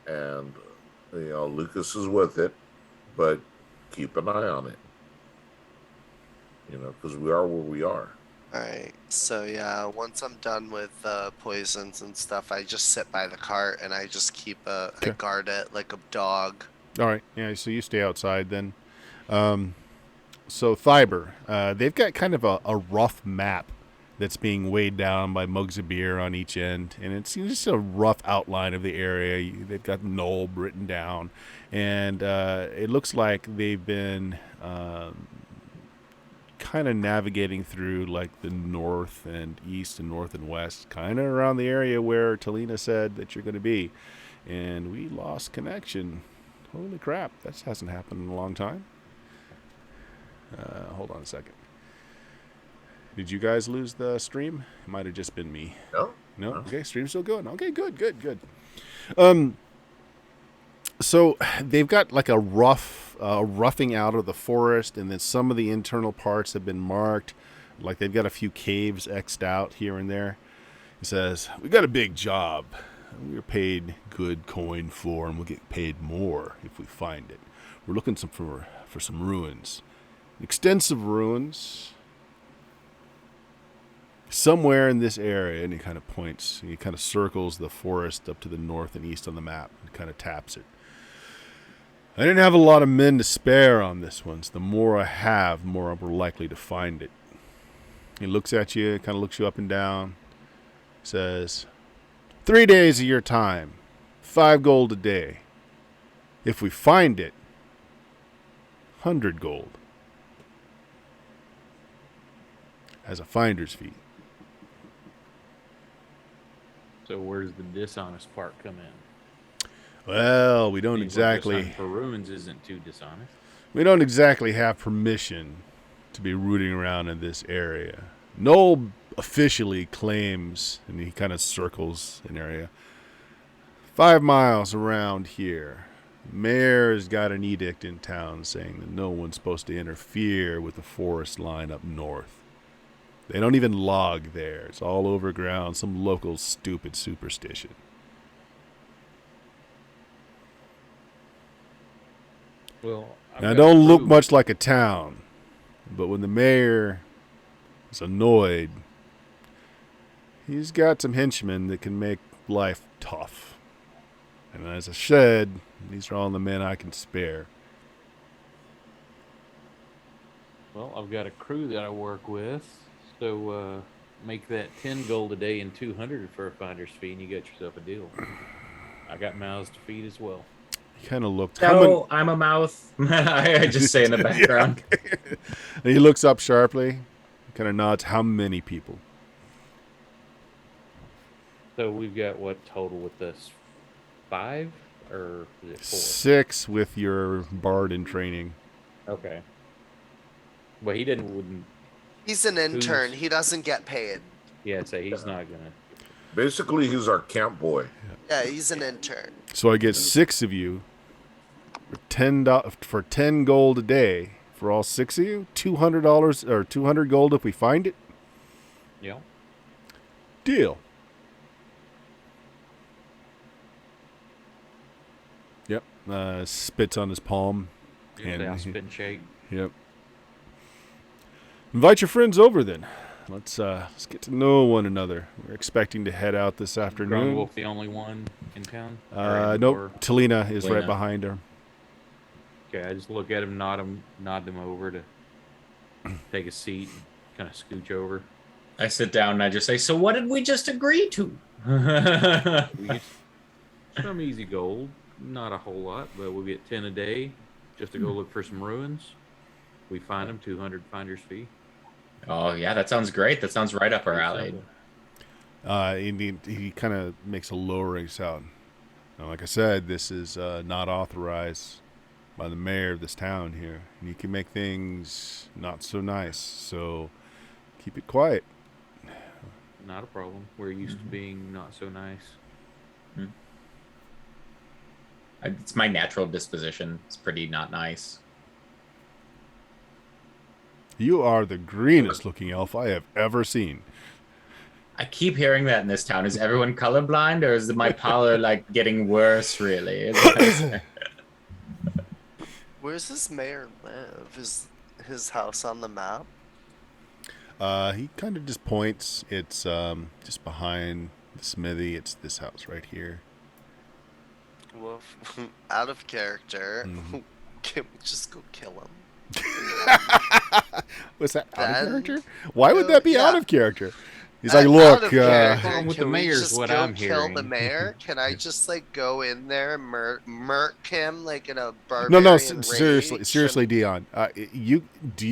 and Lucas is with it, but keep an eye on it. Because we are where we are. Alright, so yeah, once I'm done with poisons and stuff, I just sit by the cart and I just I Okay. guard it like a dog. All right. Yeah, so you stay outside then. So Thyber, they've got kind of a rough map that's being weighed down by mugs of beer on each end, and it's just a rough outline of the area. They've got Knoll written down, and it looks like they've been kind of navigating through like the north and east and north and west, kind of around the area where Talina said that you're going to be. And we lost connection. Holy crap, that hasn't happened in a long time. Hold on a second. Did you guys lose the stream? It might have just been me. No? Okay, stream's still going. Okay, good. So they've got like a roughing out of the forest, and then some of the internal parts have been marked. Like they've got a few caves X'd out here and there. He says, "We got a big job. We're paid good coin for, and we'll get paid more if we find it. We're looking for some ruins. Extensive ruins. Somewhere in this area," and he kind of points. He kind of circles the forest up to the north and east on the map and kind of taps it. "I didn't have a lot of men to spare on this one, so the more I have, the more we're likely to find it." He looks at you, kind of looks you up and down, says, 3 days of your time, 5 gold a day. If we find it, 100 gold as a finder's fee. So where's the dishonest part come in? Well, we don't Seems like just exactly hunting for ruins isn't too dishonest. have permission to be rooting around in this area. Noel officially claims, and he kind of circles an area, 5 miles around here Mayor's got an edict in town saying that no one's supposed to interfere with the forest line up north. They don't even log there. It's all overground, some local stupid superstition. Well, I've Now, it got don't look proof. much like a town, but when the mayor is annoyed, he's got some henchmen that can make life tough. And as I said, these are all the men I can spare. Well, I've got a crew that I work with, so make that 10 gold a day and 200 for a finder's fee, and you got yourself a deal. I got mouths to feed as well. He kind of looked. No, I'm a mouth. I just say in the background. And he looks up sharply, kind of nods. How many people? So we've got what total with this? 5 or is it 4? 6 with your bard in training. Okay. Well, he wouldn't. He's an intern. Who's- He doesn't get paid. Yeah, I'd say he's not gonna. Basically, he's our camp boy. Yeah, he's an intern. So I get 6 of you for $10 gold a day for all 6 of you. $200 or 200 gold if we find it. Yeah. Deal. Yep. Spits on his palm. And I'll spit and shake. Yep. Invite your friends over then. Let's get to know one another. We're expecting to head out this afternoon. Wolf, the only one in town. Nope. Talina is right Talina. behind her. Okay, I just look at him, nod him over to take a seat, and kind of scooch over. I sit down and I just say, "So what did we just agree to?" We get some easy gold, not a whole lot, but we'll get 10 a day just to go look for some ruins. We find them, 200 finder's fee. Oh yeah, that sounds great. That sounds right up our alley. He kind of makes a lowering sound. Now, like I said, this is not authorized by the mayor of this town here. And you can make things not so nice, so keep it quiet. Not a problem. We're used to being not so nice. It's my natural disposition. It's pretty not nice. You are the greenest looking elf I have ever seen. I keep hearing that in this town. Is everyone colorblind, or is my pallor like getting worse? Really? Where's this mayor live? Is his house on the map? He kind of just points. It's just behind the smithy. It's this house right here. Well, out of character. Mhm. Can we just go kill him? Was that out of Then- character? Why would that be out Yeah. of character? He's Out like, look, of character, Problem with can the we mayor's just what go I'm kill the hearing. mayor? Can I just like go in there and murk him like in a no, barbarian seriously, rage? Dion. Do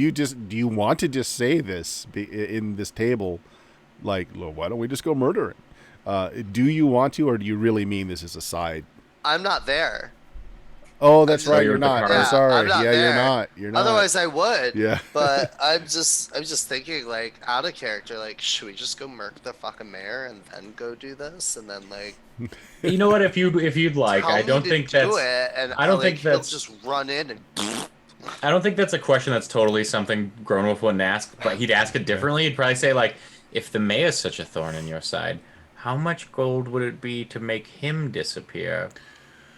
you want to just say this in this table? Like, look, why don't we just go murder him? Do you want to, or do you really mean this is a side? I'm not there. Oh, that's I'm right. just- You're You're not. the I'm Yeah, sorry. I'm not yeah, there. you're not. You're not. Otherwise, I would. Yeah. But I'm just thinking like out of character. Like, should we just go murk the fucking mayor and then go do this? And then like, You know what? If you'd like, tell I me don't to think do that's. it, and I don't like, think he'll that's- just run in and. I don't think that's a question that's totally something Grownwolf wouldn't ask, but he'd ask it differently. He'd probably say like, "If the mayor's such a thorn in your side, how much gold would it be to make him disappear?"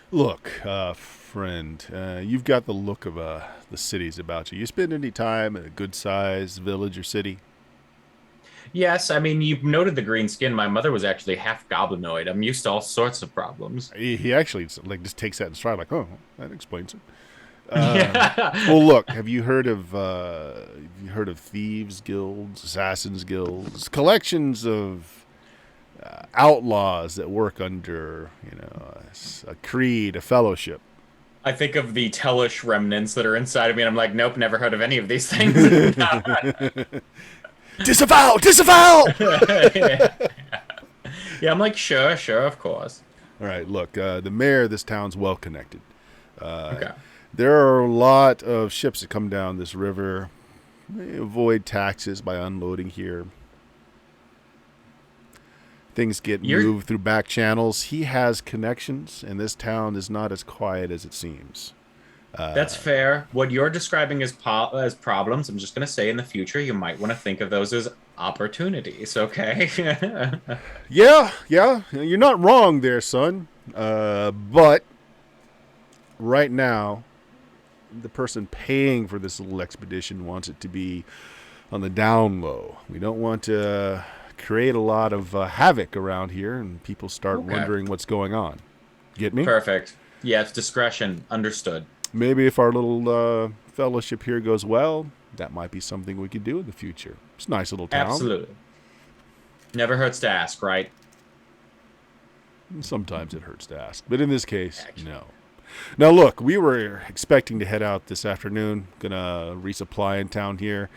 Look, friend, you've got the look of the cities about you. You spend any time in a good-sized village or city? Yes, I mean, you've noted the green skin. My mother was actually half goblinoid. I'm used to all sorts of problems. He actually like just takes that in stride, like, oh, that explains it. Yeah. Well, look, have you heard of thieves guilds, assassins guilds, collections of outlaws that work under, a creed, a fellowship? I think of the Tellish remnants that are inside of me, and I'm like, nope, never heard of any of these things. Disavow! Disavow! Yeah, I'm like, sure, of course. All right, look, the mayor of this town's well connected. Okay. There are a lot of ships that come down this river. They avoid taxes by unloading here. things get moved through back channels. He has connections, and this town is not as quiet as it seems. That's fair. What you're describing as problems, I'm just going to say in the future, you might want to think of those as opportunities, okay? Yeah, you're not wrong there, son. But right now, the person paying for this little expedition wants it to be on the down low. We don't want to create a lot of havoc around here, and people start wondering what's going on. Get me? Perfect. Yeah, it's discretion. Understood. Maybe if our little fellowship here goes well, that might be something we could do in the future. It's a nice little town. Absolutely. Never hurts to ask, right? Sometimes it hurts to ask, but in this case, no. Now, look, we were expecting to head out this afternoon. Gonna resupply in town here.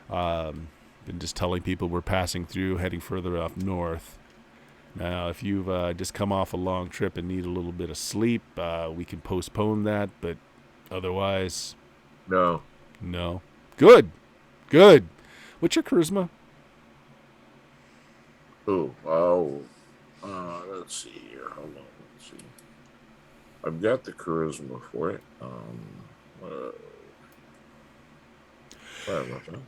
Been just telling people we're passing through, heading further up north. Now, if you've just come off a long trip and need a little bit of sleep, we can postpone that, but otherwise... No. Good. What's your charisma? Let's see here. Hold on. Let's see. I've got the charisma for it. Sorry about that.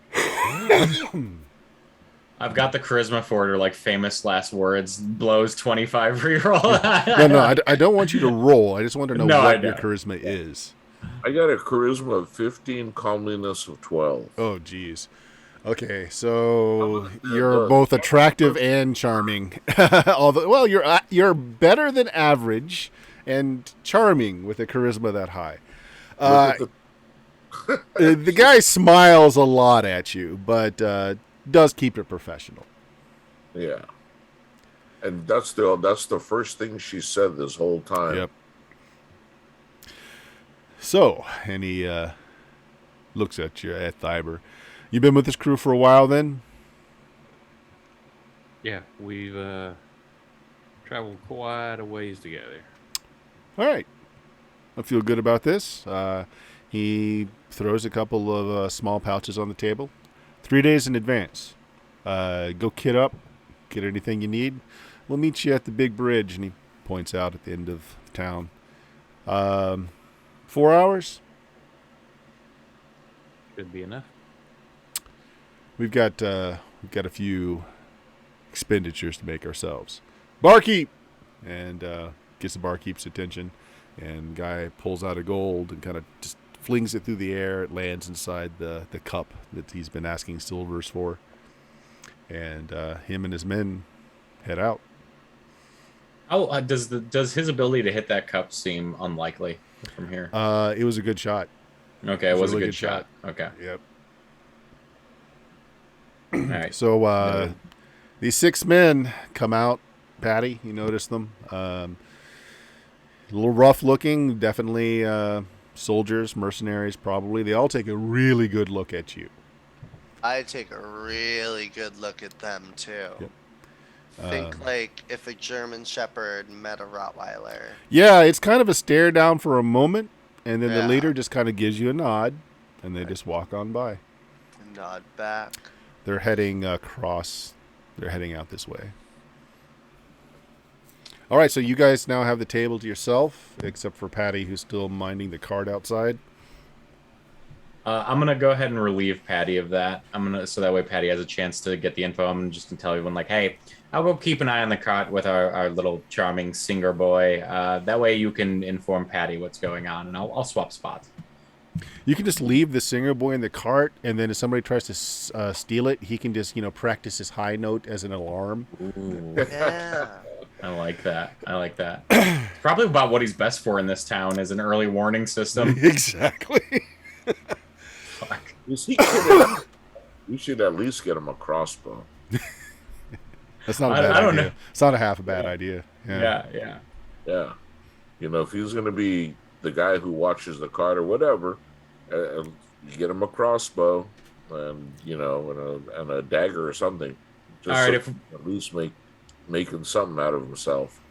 I've got the charisma for it, or like famous last words, blows 25 reroll. No, I don't want you to roll. I just want to know what your charisma is. I got a charisma of 15, calmliness of 12. Oh, geez. Okay, so you're both attractive and charming. Although, you're better than average and charming with a charisma that high. The guy smiles a lot at you, but does keep it professional. Yeah, and that's the first thing she said this whole time. Yep. So, and he looks at you, at Thyber. You been with this crew for a while, then? Yeah, we've traveled quite a ways together. All right. I feel good about this. He throws a couple of small pouches on the table. 3 days in advance. Go kit up. Get anything you need. We'll meet you at the big bridge. And he points out at the end of town. 4 hours? Should be enough. We've got a few expenditures to make ourselves. Barkeep! And gets the barkeep's attention. And guy pulls out a gold and kind of just flings it through the air. It lands inside the cup that he's been asking Silvers for. And him and his men head out. How does his ability to hit that cup seem unlikely from here? It was a good shot. Okay, it was a good shot. Okay. Yep. All right. So these 6 men come out. Patty, you noticed them. A little rough looking, definitely soldiers, mercenaries, probably. They all take a really good look at you. I take a really good look at them too. Yep. Think like if a German Shepherd met a Rottweiler. Yeah, it's kind of a stare down for a moment, and then the leader just kind of gives you a nod, and they just walk on by. Nod back. They're heading across. They're heading out this way. All right, so you guys now have the table to yourself, except for Patty, who's still minding the cart outside. I'm gonna go ahead and relieve Patty of that. So that way Patty has a chance to get the info. I'm just gonna tell everyone like, hey, I'll go keep an eye on the cart with our little charming singer boy. That way you can inform Patty what's going on, and I'll swap spots. You can just leave the singer boy in the cart, and then if somebody tries to steal it, he can just practice his high note as an alarm. Ooh. Yeah. I like that. It's probably about what he's best for in this town is an early warning system. Exactly. Fuck. You should at least get him a crossbow. That's not a bad I don't idea. know. It's not a half a bad idea. Yeah. Yeah. If he's going to be the guy who watches the cart or whatever, you get him a crossbow and, and a dagger or something. Just All right, so at least making something out of himself.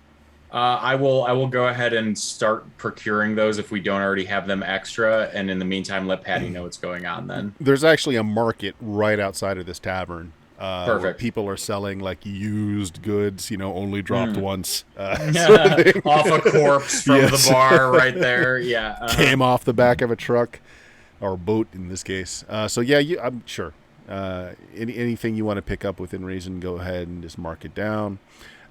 I will go ahead and start procuring those if we don't already have them extra, and in the meantime, let Patty know what's going on. Then There's actually a market right outside of this tavern. Where Perfect. people are selling like used goods, only dropped once. Off a corpse from Yes. the bar right there. Yeah. Came off the back of a truck or boat in this case. So yeah, I'm sure. Anything you want to pick up within reason, go ahead and just mark it down.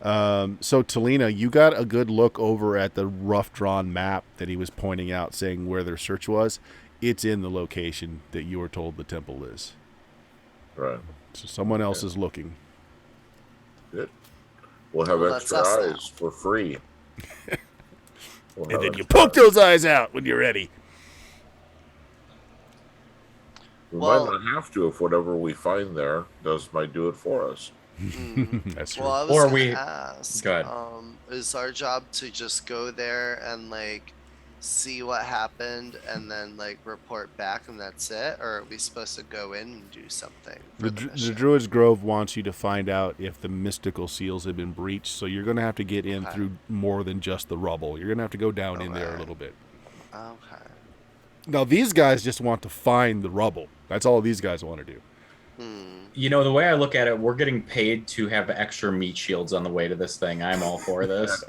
So Talina, you got a good look over at the rough drawn map that he was pointing out, saying where their search was. It's in the location that you were told the temple is. Right. So someone else is looking. Good. We'll have Well, that's extra us now. eyes for free. We'll And have then you extra poke those eyes out when you're ready. We Well- might not have to if whatever we find there might do it for us. That's true. Well, I was Or gonna we- ask, Go ahead. is our job to just go there and like see what happened and then like report back and that's it, or are we supposed to go in and do something for the The mission? Druid's Grove wants you to find out if the mystical seals have been breached, so you're going to have to get in Okay. through more than just the rubble. You're going to have to go down in there a Okay. little bit. Okay. Now, these guys just want to find the rubble. That's all these guys want to do. The way I look at it, we're getting paid to have extra meat shields on the way to this thing. I'm all for this.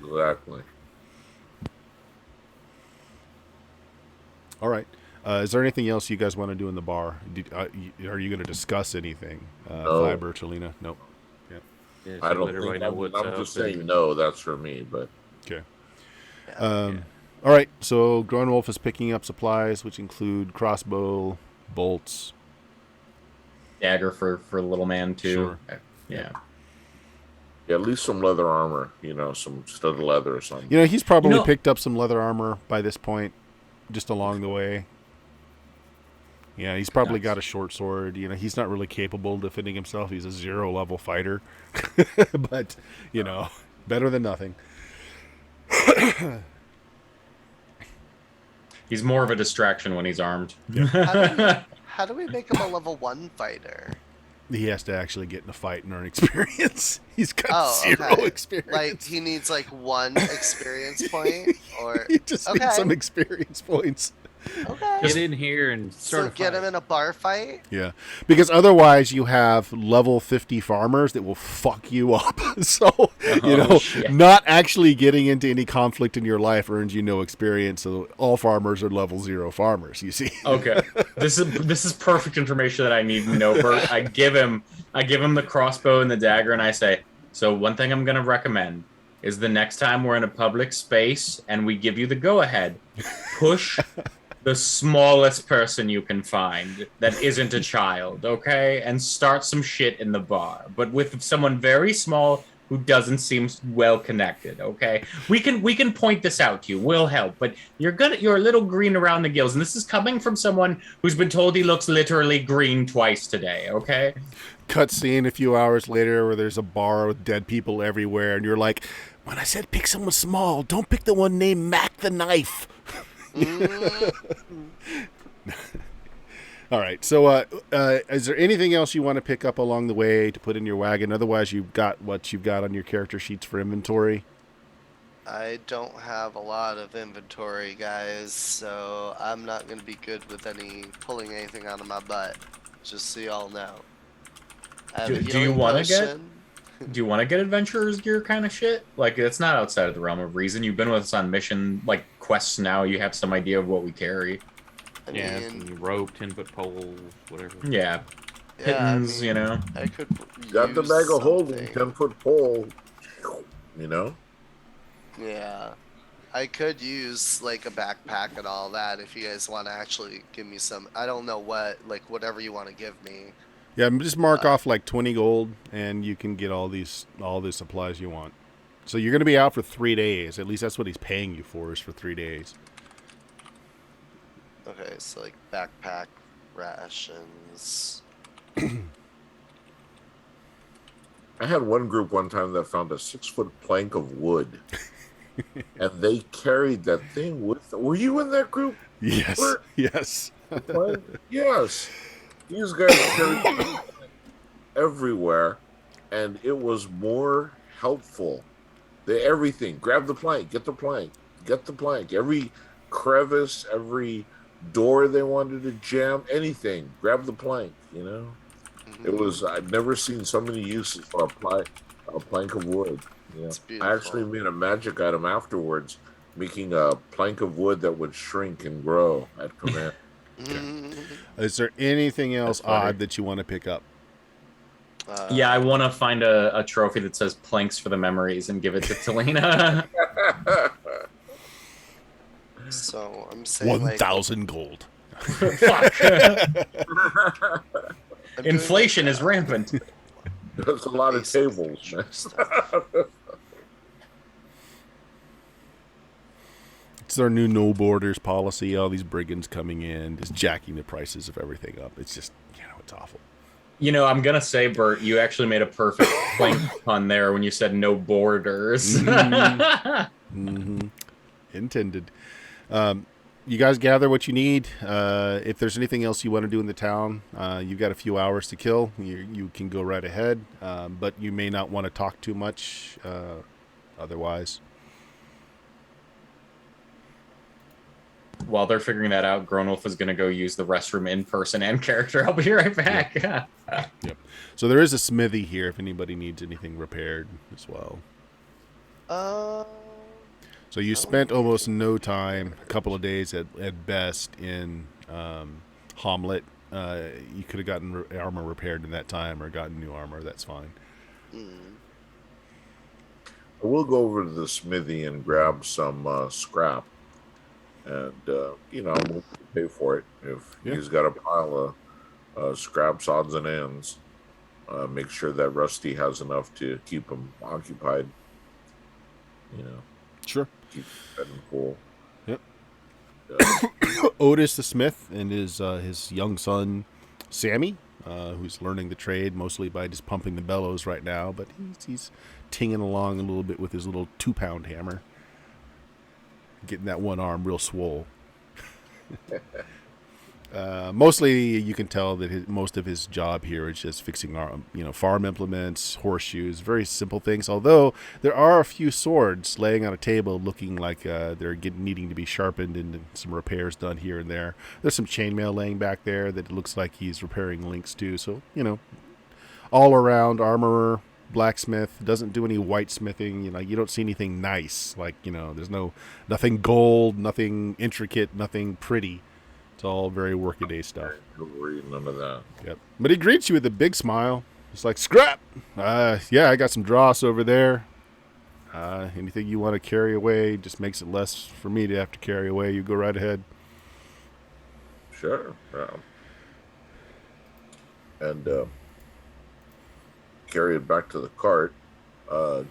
Exactly. All right. Is there anything else you guys want to do in the bar? Are you going to discuss anything? No. Fiber, Chelina? Nope. Yeah, I so don't let everybody think know I'm what's just up saying and- no. That's for me, but Okay. Yeah. All right. So Groenwolf is picking up supplies, which include crossbow, bolts. Dagger for little man too. Sure. Yeah. yeah, at least some leather armor. Some studded leather or something. He's probably You know- picked up some leather armor by this point, just along the way. Yeah, he's probably Nice. got a short sword. He's not really capable of defending himself. He's a 0-level fighter. But, better than nothing. He's more of a distraction when he's armed. How do we make him a level 1 fighter? He has to actually get in a fight and earn experience. He's got Oh, 0 okay. experience. Like he needs like 1 experience point, or He just Okay. needs some experience points. okay. Get in here and start So a get fight. him in a bar fight. Yeah, because otherwise you have level 50 farmers that will fuck you up. So, shit. not actually getting into any conflict in your life earns you no experience. So all farmers are level 0 farmers, you see. Okay. This is perfect information that I need to know, Bert. I give him the crossbow and the dagger, and I say, so one thing I'm gonna recommend is the next time we're in a public space and we give you the go-ahead, push the smallest person you can find that isn't a child, okay? And start some shit in the bar, but with someone very small who doesn't seem well connected, okay? We can point this out to you. We'll help, but you're a little green around the gills, and this is coming from someone who's been told he looks literally green twice today, okay? Cutscene a few hours later where there's a bar with dead people everywhere, and you're like, when I said pick someone small, don't pick the one named Mac the Knife. All right. So, is there anything else you want to pick up along the way to put in your wagon? Otherwise, you've got what you've got on your character sheets for inventory. I don't have a lot of inventory, guys, so I'm not gonna be good with pulling anything out of my butt. Just so y'all know. I have a Do you healing wanna get- potion. Do you want to get adventurer's gear kind of shit? Like, it's not outside of the realm of reason. You've been with us on mission, like, quests now. You have some idea of what we carry. I Yeah, mean, some rope, 10-foot pole, whatever. Yeah. yeah, I Pittance, mean, know. I could Got the use bag of holding, something. 10-foot pole. Yeah. I could use like a backpack and all that if you guys want to actually give me some. I don't know what, like whatever you want to give me. Yeah, just mark off like 20 gold, and you can get all the supplies you want. So you're going to be out for 3 days. At least that's what he's paying you for, is for 3 days. Okay, so like backpack rations. I had one group one time that found a 6-foot plank of wood. And they carried that thing with them. Were you in that group? Yes. Where- Yes. Yes. These guys carried it everywhere, and it was more helpful. Everything. Grab the plank. Get the plank. Get the plank. Every crevice, every door they wanted to jam, anything. Grab the plank, It was. I've never seen so many uses for a plank of wood. Yeah, It's I actually beautiful. made a magic item afterwards, making a plank of wood that would shrink and grow at command. Is there anything else That's funny. odd that you want to pick up? Yeah, I want to find a trophy that says "Planks for the Memories" and give it to Talina. So I'm saying 1,000 gold. Fuck. I'm doing, Inflation is rampant. That's a lot of basic tables, man. stuff. It's their new no borders policy. All these brigands coming in, just jacking the prices of everything up. It's just, it's awful. You know, I'm gonna say, Bert, you actually made a perfect plank pun there when you said "no borders." Intended. You guys gather what you need. If there's anything else you want to do in the town, you've got a few hours to kill. You can go right ahead, but you may not want to talk too much otherwise. While they're figuring that out, Gronwolf is gonna go use the restroom in person and character. I'll be right back. Yep. So there is a smithy here if anybody needs anything repaired as well. So you spent almost no time, a couple of days at best, in Hamlet. You could have gotten armor repaired in that time or gotten new armor. That's fine. I will go over to the smithy and grab some scrap, and I'm willing to pay for it if he's got a pile of scraps, odds and ends. Make sure that Rusty has enough to keep him occupied. Sure. Keep him full. Yep. Otis the smith and his young son Sammy, who's learning the trade mostly by just pumping the bellows right now, but he's tinging along a little bit with his little 2-pound hammer, getting that one arm real swole. Mostly, you can tell that most of his job here is just fixing farm implements, horseshoes, very simple things. Although there are a few swords laying on a table, looking like they're needing to be sharpened and some repairs done here and there. There's some chainmail laying back there that looks like he's repairing links to. So all around armorer, blacksmith, doesn't do any whitesmithing. You don't see anything nice. There's nothing gold, nothing intricate, nothing pretty. It's all very workaday stuff. Don't worry, none of that. Yep. But he greets you with a big smile. It's like, scrap! Yeah, I got some dross over there. Anything you want to carry away just makes it less for me to have to carry away. You go right ahead. Sure. And carry it back to the cart.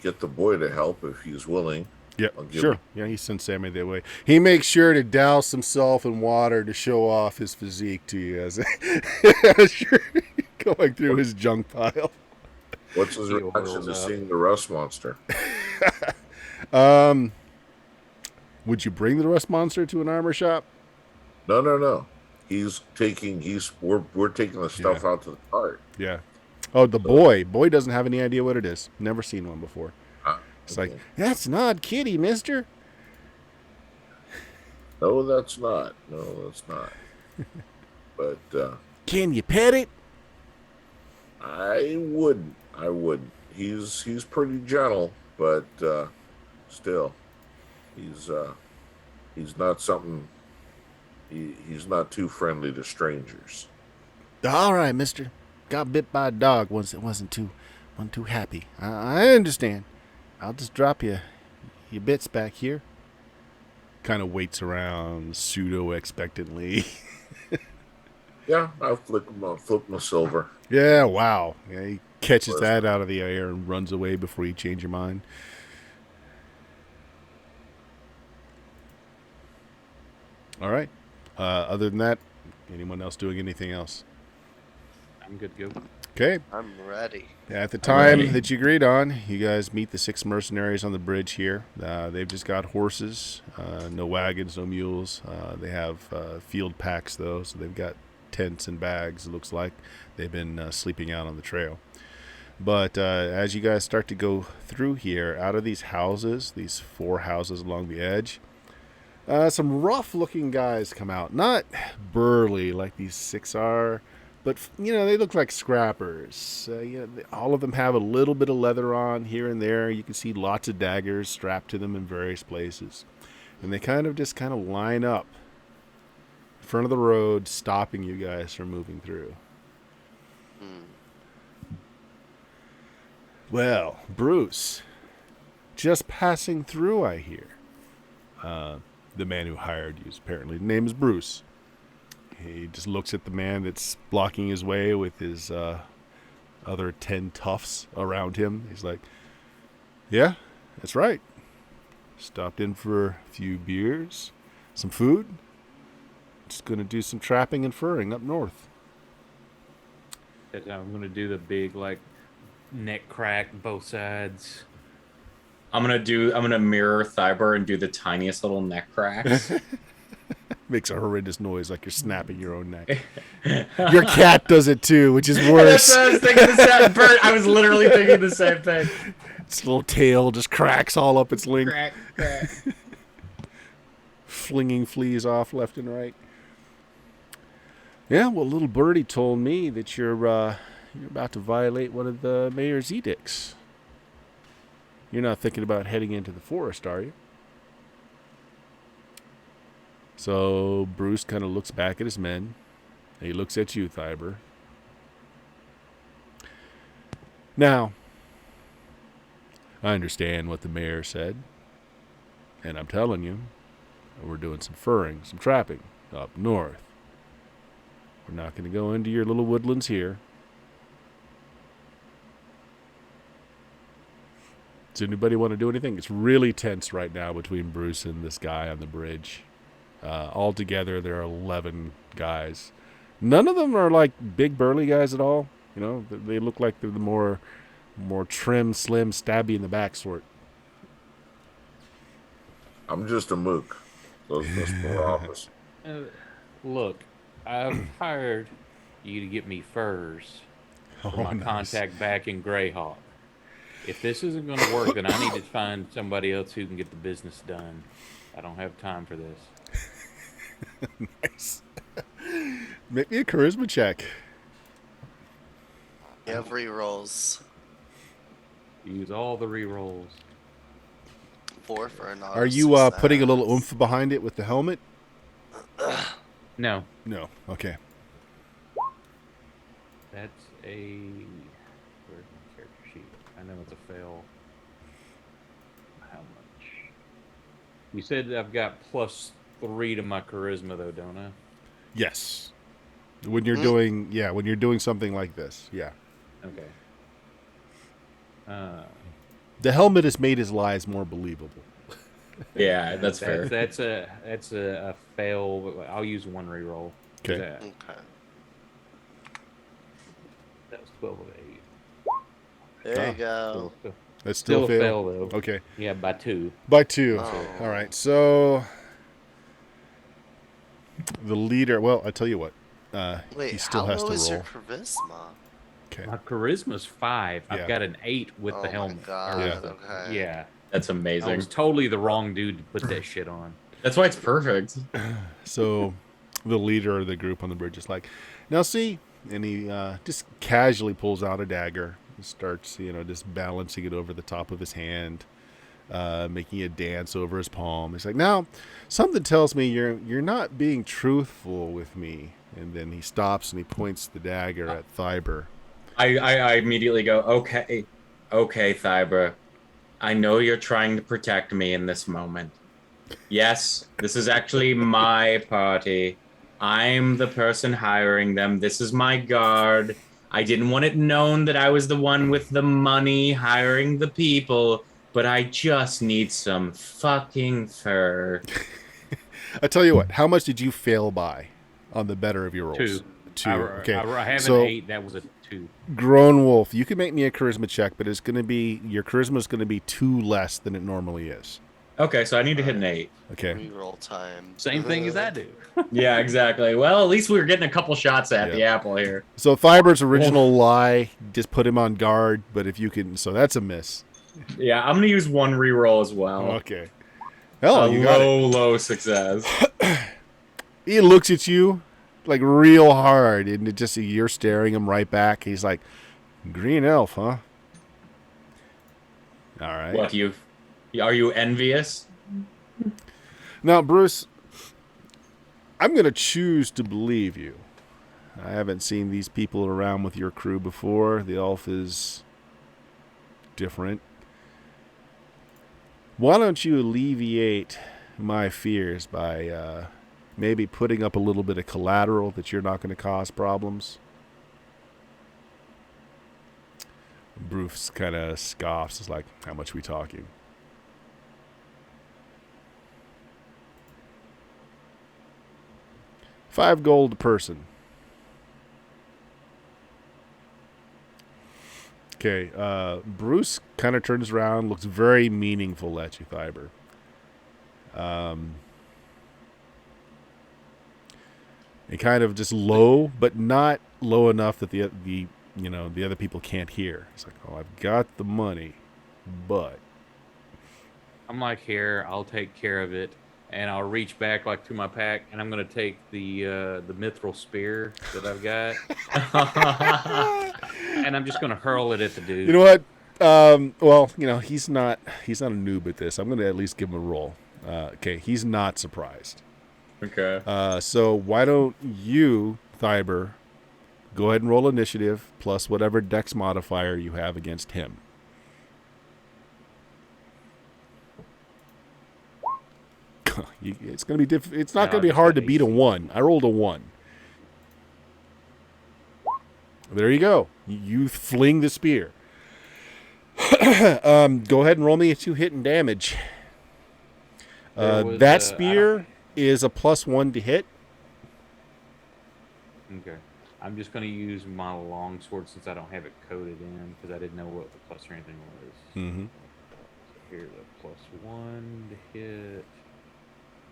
Get the boy to help if he's willing. Yep, sure. Yeah, he sends Sammy that way. He makes sure to douse himself in water to show off his physique to you as going through his junk pile. What's his reaction to seeing the rust monster? Would you bring the rust monster to an armor shop? No. We're taking the stuff out to the cart. Yeah. Oh, the boy. Boy doesn't have any idea what it is. Never seen one before. It's like, that's an odd kitty, mister. No, that's not. But can you pet it? I wouldn't. He's pretty gentle, but still, he's not something. He's not too friendly to strangers. All right, mister. Got bit by a dog once. It wasn't too happy. I understand. I'll just drop your bits back here. Kind of waits around pseudo-expectantly. Yeah, I'll flip my silver. Yeah, wow. Yeah, he catches that out of the air and runs away before you change your mind. All right. Other than that, anyone else doing anything else? I'm good to go. Okay. I'm ready. At the time that you agreed on, you guys meet the 6 mercenaries on the bridge here. They've just got horses, no wagons, no mules. They have field packs, though, so they've got tents and bags, it looks like. They've been sleeping out on the trail. But as you guys start to go through here, out of these houses, these 4 houses along the edge, some rough-looking guys come out. Not burly like these 6 are, But, they look like scrappers. All of them have a little bit of leather on here and there. You can see lots of daggers strapped to them in various places. And they kind of line up in front of the road, stopping you guys from moving through. Well, Bruce, just passing through, I hear. The man who hired you, apparently. His name is Bruce. He just looks at the man that's blocking his way with his other 10 toughs around him. He's like, yeah, that's right. Stopped in for a few beers, some food. Just going to do some trapping and furring up north. I'm going to do the big, neck crack both sides. I'm gonna mirror Thyber and do the tiniest little neck cracks. Makes a horrendous noise like you're snapping your own neck. Your cat does it too, which is worse. That's what I was thinking the same. Bert, I was literally thinking the same thing. Its little tail just cracks all up its length. Crack. Flinging fleas off left and right. Yeah, well, little birdie told me that you're about to violate one of the mayor's edicts. You're not thinking about heading into the forest, are you? So Bruce kind of looks back at his men. And he looks at you, Thyber. Now, I understand what the mayor said. And I'm telling you, we're doing some furring, some trapping up north. We're not going to go into your little woodlands here. Does anybody want to do anything? It's really tense right now between Bruce and this guy on the bridge. Altogether, there are 11 guys. None of them are like big burly guys at all. They look like they're the more trim, slim, stabby in the back sort. I'm just a mook. That's more office. Look, I've hired you to get me furs for my contact back in Greyhawk. If this isn't going to work, then I need to find somebody else who can get the business done. I don't have time for this. Nice. Make me a charisma check. You have rerolls. Use all the rerolls. 4 for an Are you putting a little oomph behind it with the helmet? No. No. Okay. That's a... Where's my character sheet? I know it's a fail. How much? You said I've got +3 to my charisma, though, don't I? Yes. When you're doing something like this, yeah. Okay. The helmet has made his lies more believable. Yeah, that's fair. That's a fail. I'll use 1 reroll. Okay. Okay. That was 12 of 8. There you go. That's still a fail. though. Okay. Yeah, by 2. By 2. Oh. All right. So the leader. Well, I tell you what. Wait, he still how has low to is roll. your charisma? Okay. My charisma's 5. Yeah. I've got an 8 with Oh the my helmet. God, Yeah. okay. Yeah. That's I amazing. was totally the wrong dude to put that shit on. That's why it's perfect. So the leader of the group on the bridge is like, now see, and he just casually pulls out a dagger and starts, just balancing it over the top of his hand, making it dance over his palm. He's like, now, something tells me you're not being truthful with me. And then he stops and he points the dagger at Thyber. I immediately go, okay, Thyber. I know you're trying to protect me in this moment. Yes, this is actually my party. I'm the person hiring them. This is my guard. I didn't want it known that I was the one with the money hiring the people, but I just need some fucking fur. I tell you what, how much did you fail by on the better of your rolls? 2. 2. Okay. I have So- an 8. That was a 2. Grown Wolf, you can make me a charisma check, but your charisma is going to be 2 less than it normally is. Okay, so I need to hit an 8. Okay. Reroll time. Same thing as I do. Yeah, exactly. Well, at least we were getting a couple shots at the apple here. So Fiber's original lie just put him on guard, but if you can, so that's a miss. Yeah, I'm going to use 1 reroll as well. Okay. Hell, you got it. Low success. He looks at you, like real hard, and it just you're staring him right back. He's like, "Green elf, huh?" All right. What are you envious? Now, Bruce, I'm going to choose to believe you. I haven't seen these people around with your crew before. The elf is different. Why don't you alleviate my fears by maybe putting up a little bit of collateral that you're not going to cause problems? Bruce kind of scoffs. It's like, how much are we talking? $5 gold a person. Okay, Bruce kind of turns around, looks very meaningful at you, Thiber. And kind of just low, but not low enough that the other people can't hear. It's like, oh, I've got the money, but I'm like, here, I'll take care of it, and I'll reach back like to my pack, and I'm gonna take the mithril spear that I've got, and I'm just gonna hurl it at the dude. you know what? Well, he's not a noob at this. I'm gonna at least give him a roll. Okay, he's not surprised. Okay. So why don't you, Thiber, go ahead and roll initiative plus whatever dex modifier you have against him. It's gonna be It's not No, gonna be just hard to got beat a AC. 1. I rolled a 1. There you go. You fling the spear. Go ahead and roll me a 2 hit and damage. There was, That I spear is a +1 to hit. Okay. I'm just gonna use my longsword since I don't have it coded in because I didn't know what the plus or anything was. Mm-hmm. Here, the +1 to hit.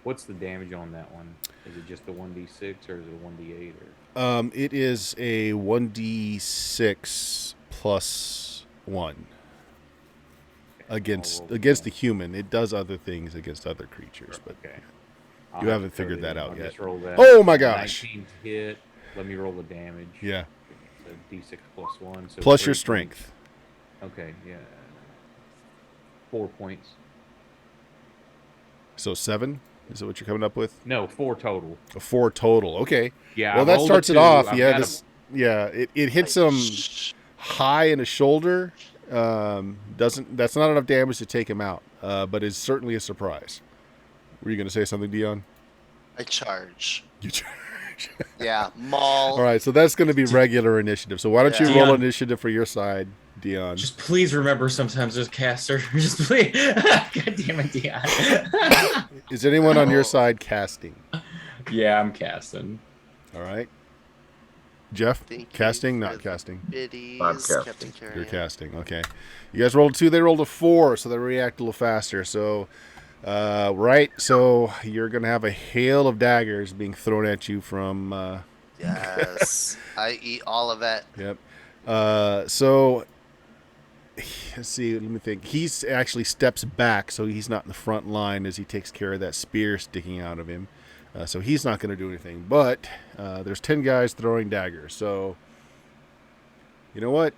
What's the damage on that one? Is it just the 1d6 or is it a 1d8 or? It is a 1d6 +1 against roll against the that. human. It does other things against other creatures, but Okay. You haven't figured that out yet. Just roll that. Oh my gosh. 19 to hit. Let me roll the damage. yeah. It's a d6 +1. So Plus your 3 strength. points. Okay, yeah. 4 points. So 7? Is that what you're coming up with? No, 4 total. A 4 total. Okay. Yeah. Well, I that rolled a starts it 2. off. I've Yeah. got It hits him high in the shoulder. That's not enough damage to take him out, but is certainly a surprise. Were you going to say something, Dion? I charge. You charge. Yeah, maul. All right, so that's going to be regular initiative. So why don't you Yeah. roll Dion. initiative for your side, Dion? Just please remember sometimes there's caster. Just please. God damn it, Dion. Is anyone on your Oh. side casting? Yeah, I'm casting. All right. Jeff, Thank you casting, for not the casting. Biddies, I'm casting. Captain Carrion. You're casting. Okay. You guys rolled a 2. They rolled a 4, so they react a little faster. So, right. So you're gonna have a hail of daggers being thrown at you from. Yes, I eat all of it. Yep. So let's see. Let me think. He's actually steps back, so he's not in the front line as he takes care of that spear sticking out of him. So he's not going to do anything. But there's 10 guys throwing daggers. So you know what?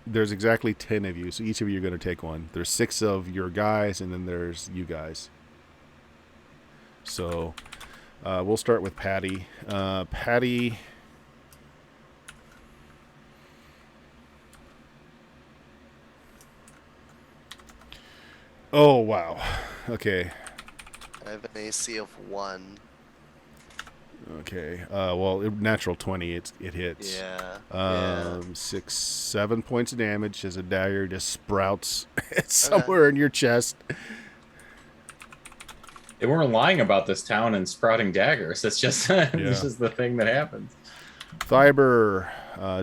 There's exactly 10 of you. So each of you are going to take one. There's 6 of your guys, and then there's you guys. So we'll start with Patty. Patty. Oh, wow. Okay. I have an AC of 1. Okay. Well, natural 20, it hits. Yeah. 6, 7 points of damage as a dagger just sprouts somewhere in your chest. They weren't lying about this town and sprouting daggers. It's just this is the thing that happens. Thiber,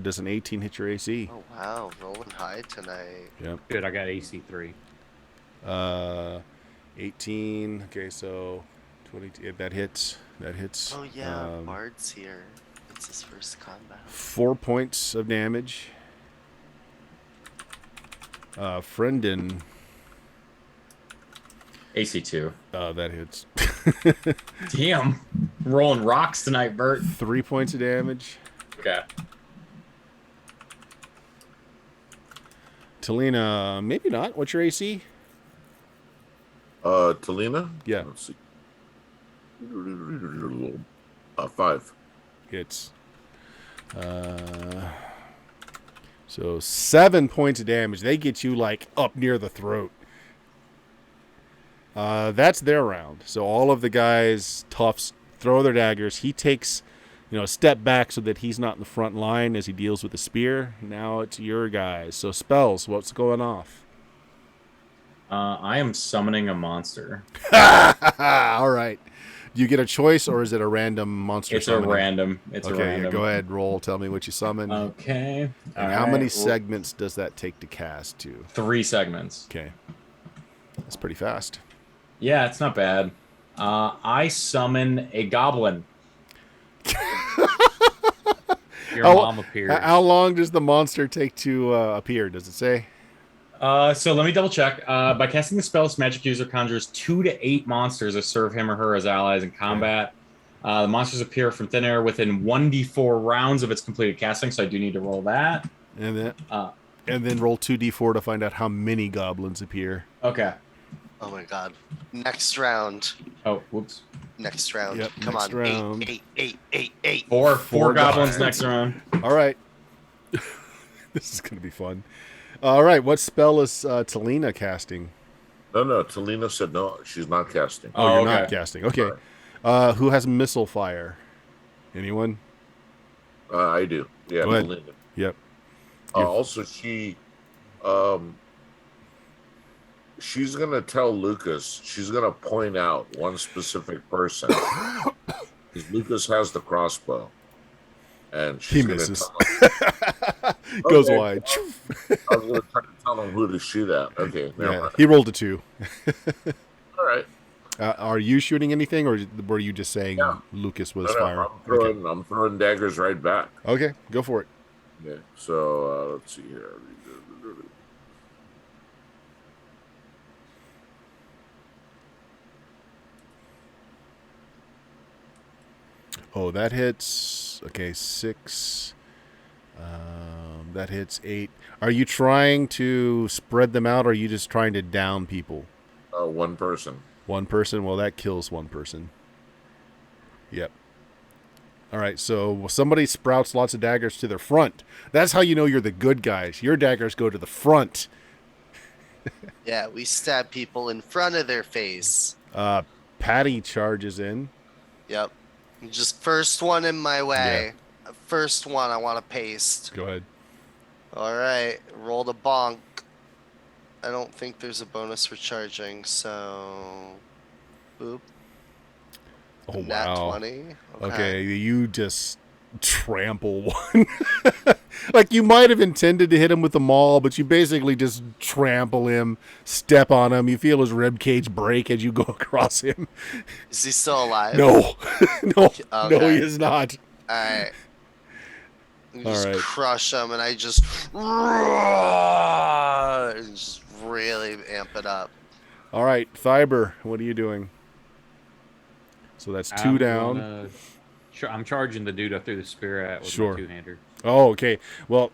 does an 18 hit your AC? Oh wow, rolling high tonight. Yep. Good, I got AC 3. 18. Okay, so 20. That hits. That hits. Oh yeah, Bard's here. It's his first combat. 4 points of damage. Friendin. AC2. That hits. Damn. rolling rocks tonight, Bert. 3 points of damage. Okay. Talina, maybe not. What's your AC? Talina? Yeah. Let's see. 5. Hits. So 7 points of damage. They get you like up near the throat. That's their round. So all of the guys, toughs, throw their daggers. He takes, a step back so that he's not in the front line as he deals with the spear. Now it's your guys. So spells, what's going off? I am summoning a monster. All right. Do you get a choice, or is it a random monster It's summoning? a random. It's a Okay, random. yeah, go ahead, roll. Tell me what you summon. Okay. And how many segments does that take to cast to? 3 segments. Okay. That's pretty fast. Yeah, it's not bad. I summon a goblin. Your How- mom appears. How long does the monster take to appear? Does it say? So let me double check. By casting the spell, this magic user conjures 2 to 8 monsters that serve him or her as allies in combat. The monsters appear from thin air within 1d4 rounds of its completed casting, so I do need to roll that. And then roll 2d4 to find out how many goblins appear. Okay. Oh my god. Next round. Oh, whoops. Next round. Yep, Come next on. round. Eight. Four Four goblins goblins. next round. All right. This is going to be fun. All right. What spell is Talina casting? No. Talina said no. She's not casting. Oh, you're okay. not casting. Okay. Who has missile fire? Anyone? I do. Yeah, Go ahead. Talina. Yep. Also, she's gonna tell Lucas. She's gonna point out one specific person because Lucas has the crossbow, and she's He gonna misses. tell him. Goes Okay. wide. I was gonna try to tell him who to shoot at. Okay, never Yeah, mind. he rolled a 2. All right. Are you shooting anything, or were you just saying Yeah. Lucas was No, firing? I'm throwing daggers right back. Okay, go for it. Yeah. So let's see here. Oh, that hits. Okay, 6. That hits 8. Are you trying to spread them out, or are you just trying to down people? One person. One person? Well, that kills one person. Yep. All right, so somebody sprouts lots of daggers to their front. That's how you know you're the good guys. Your daggers go to the front. Yeah, we stab people in front of their face. Patty charges in. Yep. Just first one in my way. First one I want to paste. Go ahead. All right, roll the bonk. I don't think there's a bonus for charging, so boop. Oh, Nat wow. 20. Okay, you just trample one. Like, you might have intended to hit him with the maul, but you basically just trample him, step on him. You feel his rib cage break as you go across him. Is he still alive? No, no, no, Okay. he is not. All right. You All just right. crush him, and I just really amp it up. All right, Thiber, what are you doing? So that's 2 down. I'm charging the dude I threw the spear at with Sure. my two-hander. Oh, okay. Well,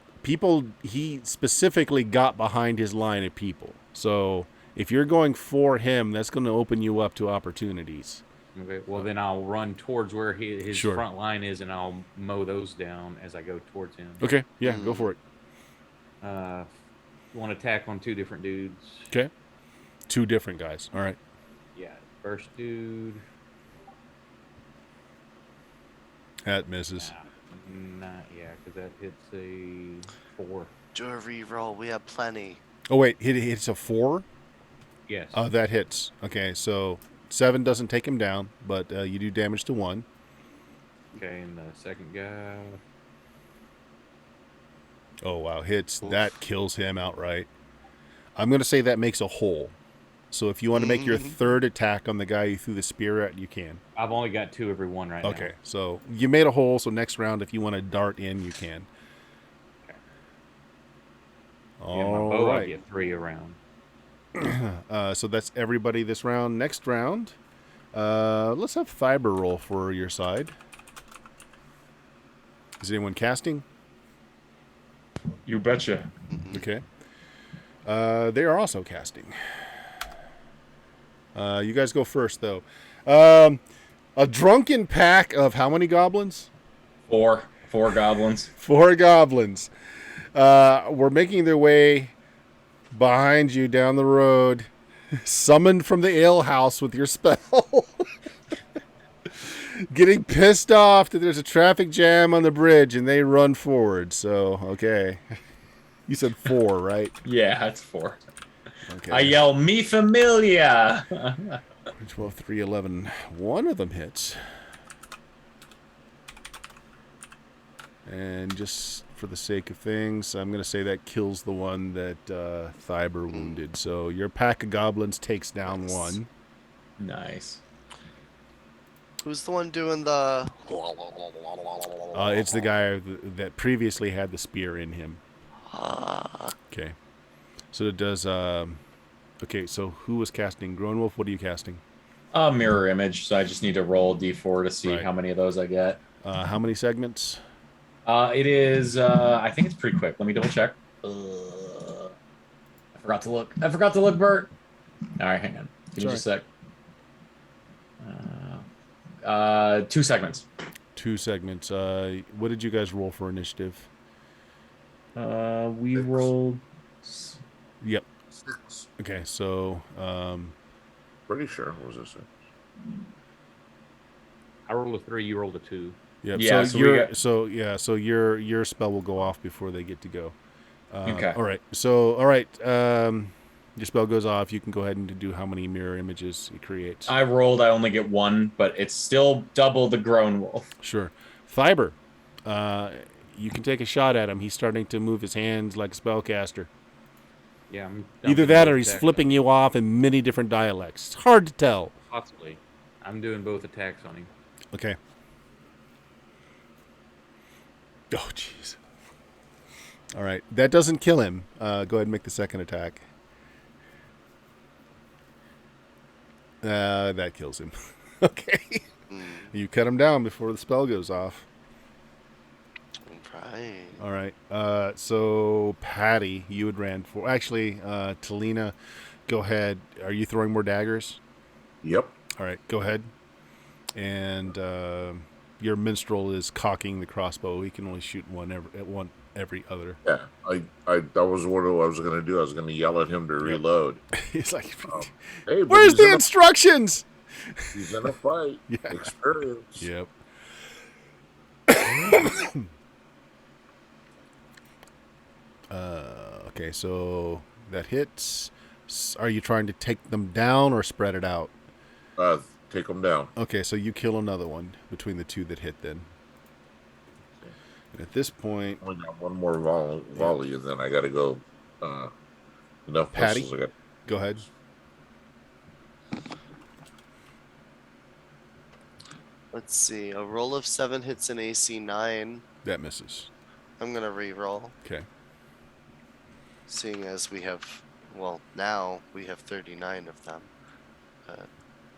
he specifically got behind his line of people. So if you're going for him, that's going to open you up to opportunities. Okay. Well, then I'll run towards where his Sure. front line is, and I'll mow those down as I go towards him. Okay, yeah, go for it. Want to attack on 2 different dudes. Okay. 2 different guys. All right. Yeah. First dude. That misses. Not because that hits a 4. Do a reroll. We have plenty. Oh, wait, it's a 4? Yes. That hits. Okay, so 7 doesn't take him down, but you do damage to 1. Okay, and the second guy. Oh, wow, hits. Oof. That kills him outright. I'm going to say that makes a hole. So if you want to make your third attack on the guy you threw the spear at, you can. I've only got 2 every one right now. Okay, so you made a hole, so next round, if you want to dart in, you can. Okay. Yeah, my All bow I right. get 3 around. So that's everybody this round. Next round, Let's have Fiber roll for your side. Is anyone casting? You betcha. Okay. They are also casting. You guys go first, though. A drunken pack of how many goblins? 4 goblins. 4 goblins. Were making their way behind you down the road, summoned from the alehouse with your spell. Getting pissed off that there's a traffic jam on the bridge, and they run forward. So, okay. You said 4, right? Yeah, that's 4. Okay. I yell, "Me familia!" 12, 3, 11. One of them hits. And just for the sake of things, I'm going to say that kills the one that Thiber wounded. So your pack of goblins takes down one. Nice. Who's the one doing the? It's the guy that previously had the spear in him. Okay. So it does... okay, so who was casting? Groenwolf, what are you casting? Mirror image, so I just need to roll a d4 to see Right. how many of those I get. How many segments? It is, I think it's pretty quick. Let me double check. I forgot to look. Bert. All right, hang on. Give me just a sec. 2 segments. 2 segments. What did you guys roll for initiative? We rolled... Yep. 6. Okay, so... Pretty sure. What was this? I rolled a 3, you rolled a 2. Yep. Yeah, so your spell will go off before they get to go. Okay. All right. So your spell goes off. You can go ahead and do how many mirror images it creates. I rolled, I only get 1, but it's still double the grown wolf. Sure. Fiber. You can take a shot at him. He's starting to move his hands like a spellcaster. Yeah, I'm Either dumping that both or he's attacks. flipping you off in many different dialects. It's hard to tell. Possibly. I'm doing both attacks on him. Okay. Oh, jeez. All right. That doesn't kill him. Go ahead and make the second attack. That kills him. Okay. You cut him down before the spell goes off. Right. All right. So, Patty, you had ran for... Actually, Talina, go ahead. Are you throwing more daggers? Yep. All right. Go ahead. And your minstrel is cocking the crossbow. He can only shoot one every other. Yeah. That was what I was going to do. I was going to yell at him to reload. He's like, Hey, but where's he's the in instructions? he's in a fight. Yeah. Experience. Yep. Okay, so that hits. Are you trying to take them down or spread it out? Take him down. Okay, so you kill another one between the 2 that hit then. And at this point, I only got one more volley, and then I got to go. Enough Patty? missiles. I got. go ahead. Let's see. A roll of 7 hits an AC 9. That misses. I'm gonna re-roll, Okay. seeing as we have. Well, now we have 39 of them.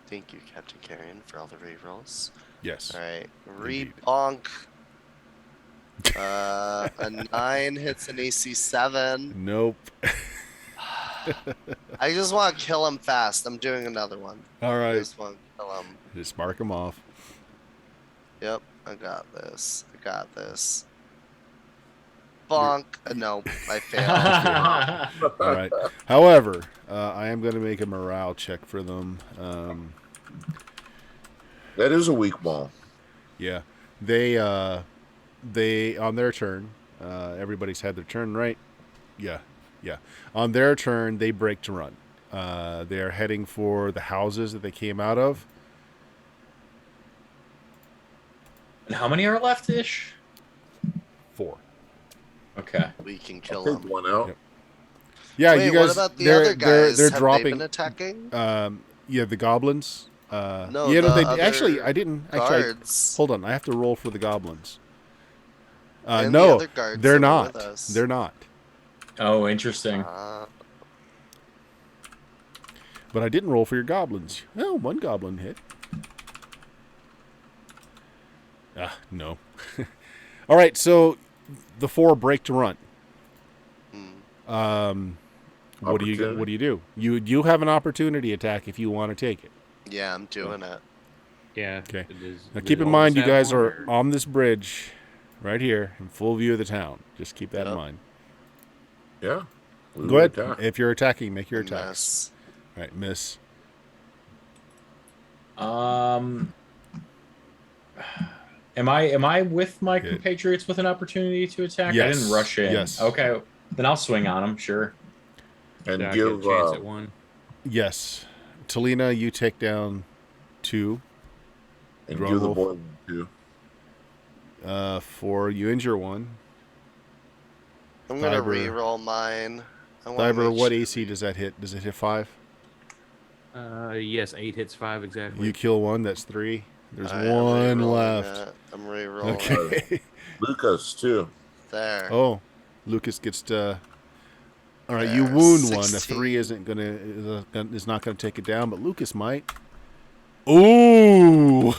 Thank you, Captain Carrion, for all the re-rolls. Yes. All right, Indeed. re-bonk. A 9 hits an AC 7. Nope. I just want to kill him fast. I'm doing another one. All I right. just want to kill him. Just mark him off. Yep, I got this. Bonk. No, I failed. All right. However, I am going to make a morale check for them. That is a weak ball. Yeah. They on their turn, everybody's had their turn, right? Yeah. On their turn, they break to run. They are heading for the houses that they came out of. And how many are left-ish? 4. Okay. We can I'll kill take him. one out. Yep. Yeah, Wait, you guys. what about the they're, other guys? They're Have dropping. they been attacking? Yeah, the goblins. No, yeah, no, the they other actually. I didn't actually. Guards. Hold on, I have to roll for the goblins. And the No, other guards they're that were not. with us. They're not. Oh, interesting. But I didn't roll for your goblins. Oh, one goblin hit. No. All right, so the 4 break to run. What do you do? You have an opportunity attack if you want to take it. Yeah, I'm doing it. Yeah. Okay. Does Now keep in all mind, of you us have guys one, are or- on this bridge, right here, in full view of the town. Just keep that in Yep. mind. Yeah. We Go would ahead. attack. If you're attacking, make your A attacks. mess. All right, miss. Am I with my Good. compatriots with an opportunity to attack? I Yes. didn't rush in. Yes. Okay, then I'll swing on him. Sure. And Did I give get a chance at one? Yes. Talina, you take down 2. and Grown give the wolf. boy 2. 4, you injure 1. I'm gonna Fiber. re-roll mine. I wanna Fiber, make what sure AC does that hit? Does it hit 5? Yes, 8 hits 5 exactly. You kill 1, that's 3. There's I'm 1 re-rolling left. it. I'm re-rolling it. Okay. Lucas too. There. Oh, Lucas gets to. All right, you wound 1. The 3 is not gonna take it down, but Lucas might. Ooh,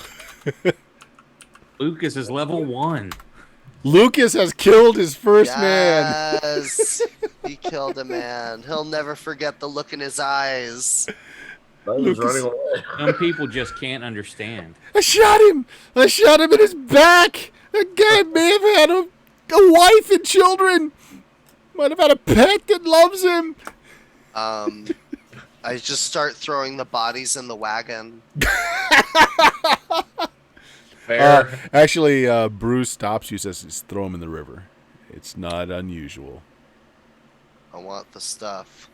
Lucas is level 1. Lucas has killed his first man. Yes. He killed a man. He'll never forget the look in his eyes. Now he's Lucas- running away. Some people just can't understand. I shot him. I shot him in his back. That guy may have had a wife and children. Might have had a pet that loves him. I just start throwing the bodies in the wagon. Fair. Actually, Bruce stops you, says, throw him in the river. It's not unusual. I want the stuff.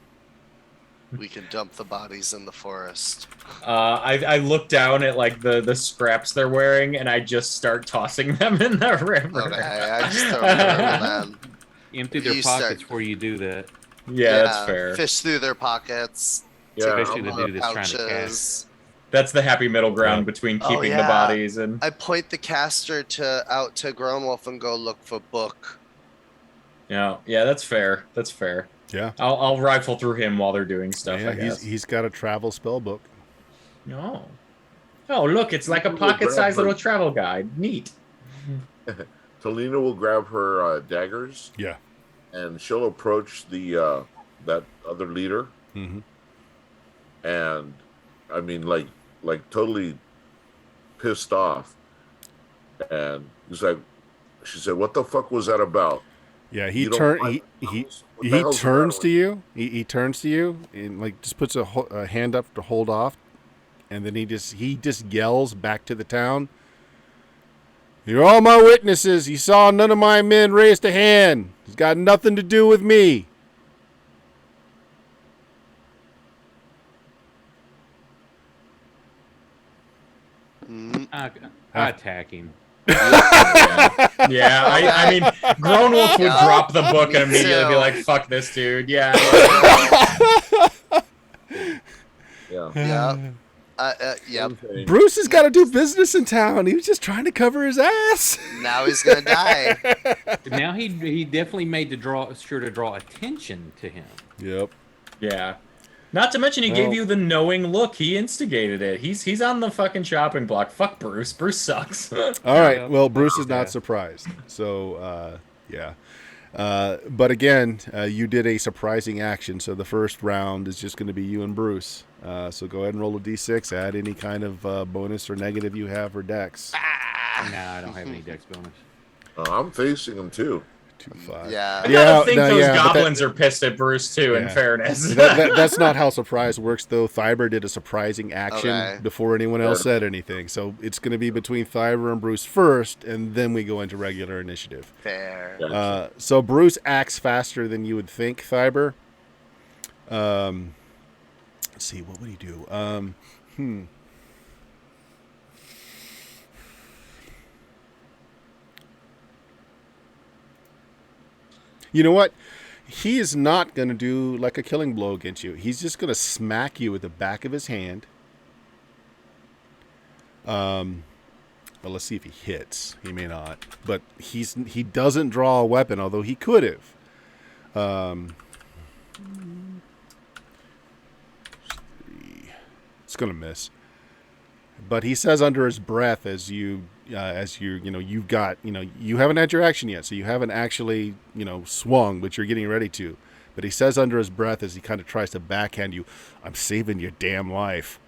We can dump the bodies in the forest. I look down at like the scraps they're wearing, and I just start tossing them in the river. Okay, I just throw them in the river then. Empty their You pockets start- before you do that. Yeah, that's fair. Fish through their pockets. Yeah, Especially the I'm, dude that's trying to cast. Pouches. That's the happy middle ground Yeah. between Oh, keeping the yeah. bodies and. I point the caster out to Grown Wolf and go look for book. Yeah, that's fair. That's fair. Yeah. I'll rifle through him while they're doing stuff. Yeah, I guess. he's got a travel spell book. No. Oh, look, it's like a Ooh, pocket-sized grab little her. travel guide. Neat. Talina will grab her daggers Yeah. and she'll approach the that other leader, Mm-hmm. and I mean like totally pissed off, and he's like, she said, "What the fuck was that about?" Yeah, he You don't turn like he house? What he the hell's the turns matter to you. He turns to you and like just puts a hand up to hold off, and then he just yells back to the town. You're all my witnesses. You saw none of my men raised a hand. It's got nothing to do with me. Mm, I attack him. Yeah, I mean, Grown Wolf would Yeah, drop the book and me immediately be too. like, "Fuck this dude." Yeah. Yeah. Yep. Yep. Okay. Bruce has got to do business in town. He was just trying to cover his ass. Now he's gonna die. Now he definitely made sure to draw attention to him. Yep. Yeah. Not to mention he Well- gave you the knowing look. He instigated it. He's on the fucking chopping block. Fuck Bruce. Bruce sucks. All right. Yeah. Well, Bruce is Yeah. not surprised. So, yeah. But again, you did a surprising action. So the first round is just going to be you and Bruce. So go ahead and roll a d6. Add any kind of bonus or negative you have for dex. Nah, I don't have any dex bonus. I'm facing him too. 2, 5. Yeah. I gotta think those but that- goblins are pissed at Bruce too. In Yeah. fairness. That's not how surprise works, though. Thyber did a surprising action Okay. before anyone else said anything. So it's going to be between Thyber and Bruce first, and then we go into regular initiative. Fair. Yeah. So Bruce acts faster than you would think, Thyber. Let's see, what would he do? You know what? He is not going to do like a killing blow against you. He's just going to smack you with the back of his hand. Well, let's see if he hits. He may not, but he doesn't draw a weapon, although he could have. It's gonna miss. But he says under his breath as you you've got, you haven't had your action yet, so you haven't actually, swung, but you're getting ready to. But he says under his breath as he kind of tries to backhand you, I'm saving your damn life.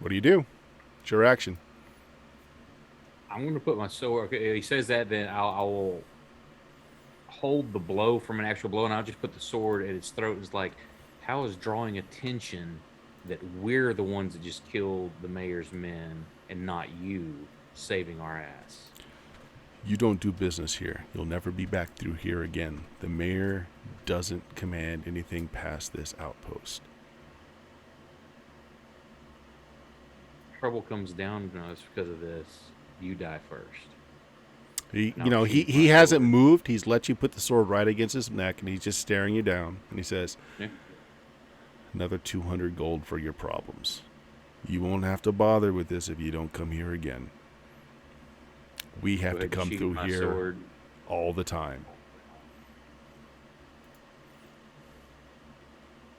What do you do? It's your action. I'm going to put my sword. Okay, he says that, then I will hold the blow from an actual blow, and I'll just put the sword at its throat. It's like, how is drawing attention that we're the ones that just killed the mayor's men and not you saving our ass? You don't do business here. You'll never be back through here again. The mayor doesn't command anything past this outpost. Trouble comes down to us because of this. You die first. He hasn't moved. He's let you put the sword right against his neck, and he's just staring you down. And he says, another 200 gold for your problems. You won't have to bother with this if you don't come here again. We have to come through here all the time.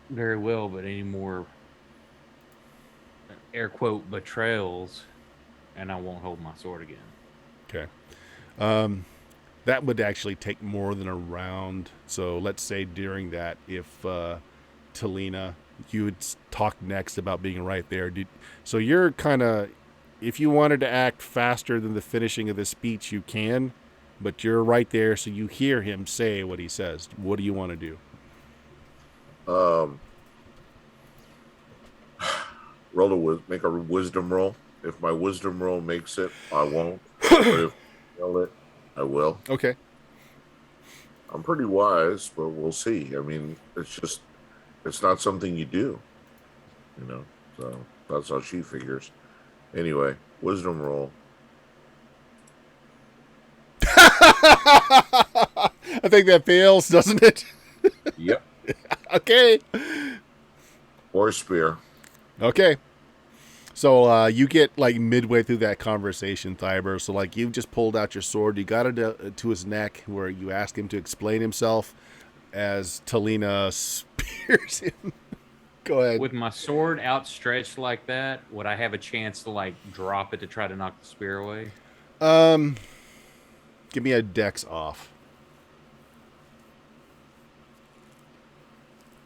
Very well, but any more air quote betrayals, and I won't hold my sword again. Okay. That would actually take more than a round. So let's say during that, if Talina, you would talk next about being right there. So you're kind of, if you wanted to act faster than the finishing of the speech, you can, but you're right there, so you hear him say what he says. What do you want to do? Make a wisdom roll. If my wisdom roll makes it, I won't. But if I fail it, I will. Okay. I'm pretty wise, but we'll see. I mean, it's not something you do, so that's how she figures. Anyway, wisdom roll. I think that fails, doesn't it? Yep. Okay. Or spear. Okay. So you get like midway through that conversation, Thyber. So like you just pulled out your sword. You got it to his neck where you ask him to explain himself as Talina spears him. Go ahead. With my sword outstretched like that, would I have a chance to like drop it to try to knock the spear away? Give me a dex off.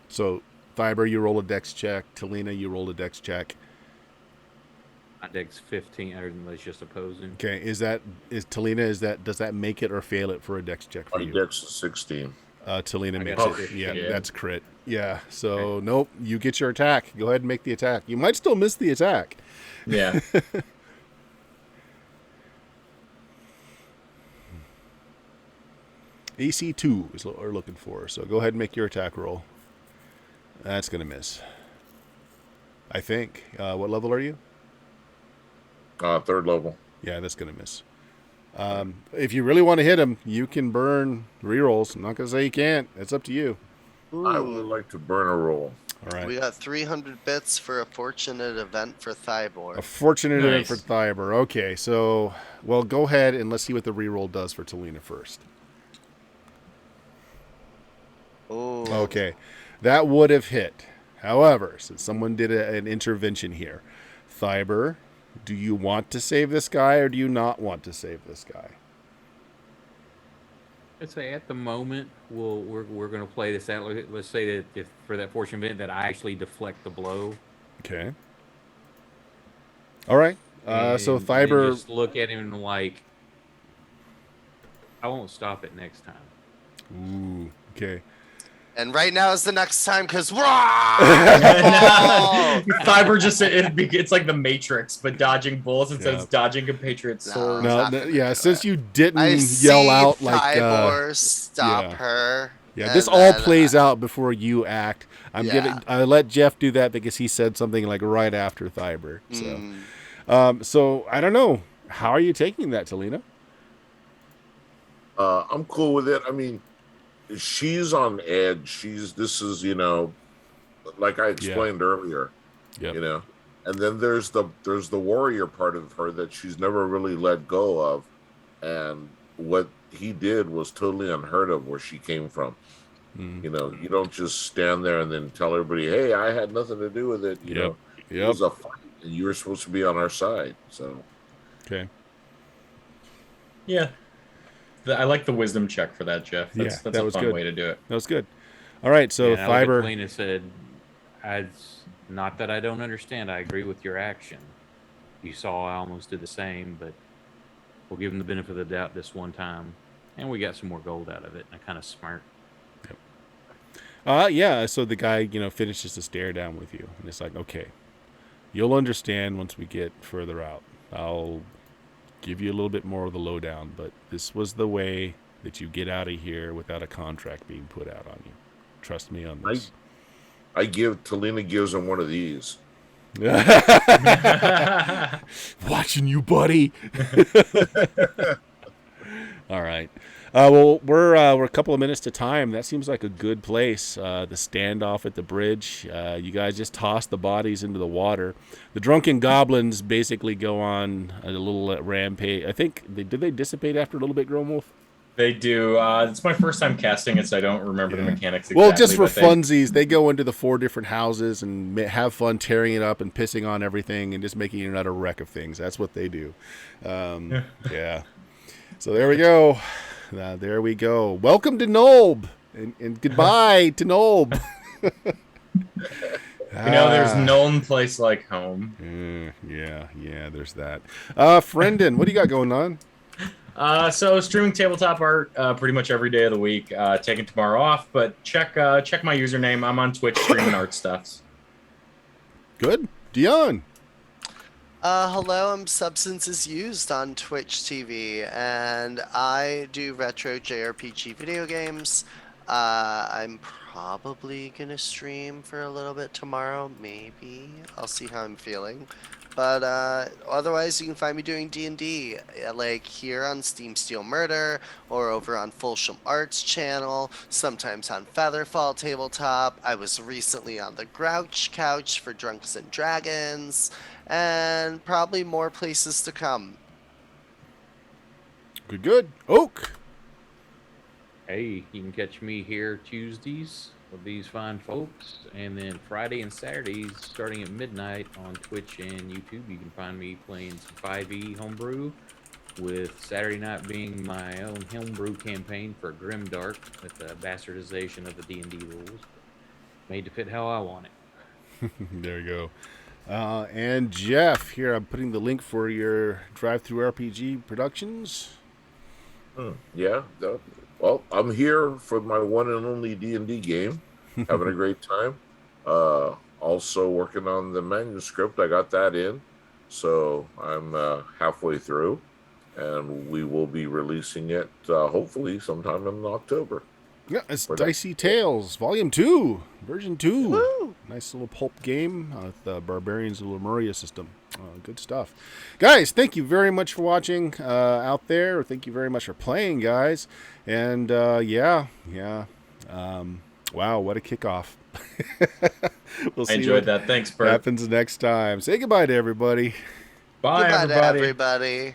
So Thyber, you roll a dex check. Talina, you roll a dex check. My dex 15, or that's just opposing. Okay, does that make it or fail it for a dex check for My you? dex is 16. Talina makes got it. 15. Yeah, that's crit. Yeah, so nope, you get your attack. Go ahead and make the attack. You might still miss the attack. Yeah. AC 2 is what we're looking for. So go ahead and make your attack roll. That's going to miss. I think. What level are you? 3rd level. Yeah, that's going to miss. If you really want to hit him, you can burn rerolls. I'm not going to say you can't. It's up to you. I would like to burn a roll. All right. We got 300 bits for a fortunate event for Thybor. A fortunate event Nice. for Thyber. Okay, so, well, go ahead and let's see what the reroll does for Talina first. Oh. Okay, that would have hit. However, since someone did an intervention here, Thyber, do you want to save this guy or do you not want to save this guy? Let's say at the moment we're going to play this out. Let's say that if for that fortune event that I actually deflect the blow. Okay. All right. So and Thyber, just look at him like, I won't stop it next time. ooh, okay. And right now is the next time, because Fiber just it's like the Matrix, but dodging bullets instead Yeah. of dodging compatriots' No. swords. No, not gonna yeah, do since it. you didn't I yell see out like Thybor stop yeah. her. yeah, and this all then, plays out before you act. Yeah. I let Jeff do that because he said something like right after Thyber. So so I don't know. How are you taking that, Talina? I'm cool with it. I mean, she's on edge. This is, like I explained earlier, Yep. and then there's the warrior part of her that she's never really let go of. And what he did was totally unheard of where she came from. Mm. You know, you don't just stand there and then tell everybody, "Hey, I had nothing to do with it." You Yep. know, it Yep. was a fight, and you were supposed to be on our side. So, Okay. Yeah. I like the wisdom check for that, Jeff. Yeah, That's that a was fun good. way to do it. That was good. All right, Yeah, so and I looked at Fiber. Colleen and said, not that I don't understand. I agree with your action. You saw I almost did the same, but we'll give him the benefit of the doubt this one time. And we got some more gold out of it. And I kind of smirked. Yeah, so the guy, finishes the stare down with you. And it's like, okay, you'll understand once we get further out. I'll give you a little bit more of the lowdown, but this was the way that you get out of here without a contract being put out on you. Trust me on this. Talina gives him one of these. Watching you, buddy. All right. Well, we're a couple of minutes to time. That seems like a good place. The standoff at the bridge. You guys just toss the bodies into the water. The drunken goblins basically go on a little rampage. I think did they dissipate after a little bit, Grom Wolf? They do. It's my first time casting it, so I don't remember the mechanics exactly. Well, just for but funsies, they go into the 4 different houses and have fun tearing it up and pissing on everything and just making it an utter wreck of things. That's what they do. Yeah. So there we go. There we go. Welcome to Nolb, and goodbye to Nolb. there's no place like home. Yeah, there's that. Friendin, what do you got going on? So streaming tabletop art pretty much every day of the week. Taking tomorrow off, but check my username. I'm on Twitch streaming art stuffs. Good. Dion. Hello, I'm Substance is Used on Twitch TV, and I do retro JRPG video games. I'm probably gonna stream for a little bit tomorrow, maybe. I'll see how I'm feeling. But otherwise, you can find me doing D&D, like here on Steam Steel Murder, or over on Fulsham Arts channel, sometimes on Featherfall Tabletop. I was recently on the Grouch Couch for Drunks and Dragons, and probably more places to come. Good. Oak. Hey, you can catch me here Tuesdays with these fine folks, and then Friday and Saturdays starting at midnight on Twitch and YouTube. You can find me playing some 5e homebrew, with Saturday night being my own homebrew campaign for Grimdark with the bastardization of the D&D rules, made to fit how I want it. There you go. And Jeff, here I'm putting the link for your Drive-Thru RPG Productions. Yeah. Well, I'm here for my one and only D&D game, having a great time. Also working on the manuscript. I got that in, so I'm halfway through, and we will be releasing it hopefully sometime in October. Yeah, it's Dicey Tales, Volume 2, Version 2. Woo! Nice little pulp game with the Barbarians of Lemuria system. Good stuff. Guys, thank you very much for watching out there. Thank you very much for playing, guys. And, wow, what a kickoff. We'll see I enjoyed that. Thanks, Bert. Happens next time. Say goodbye to everybody. Bye, Goodbye everybody. to everybody.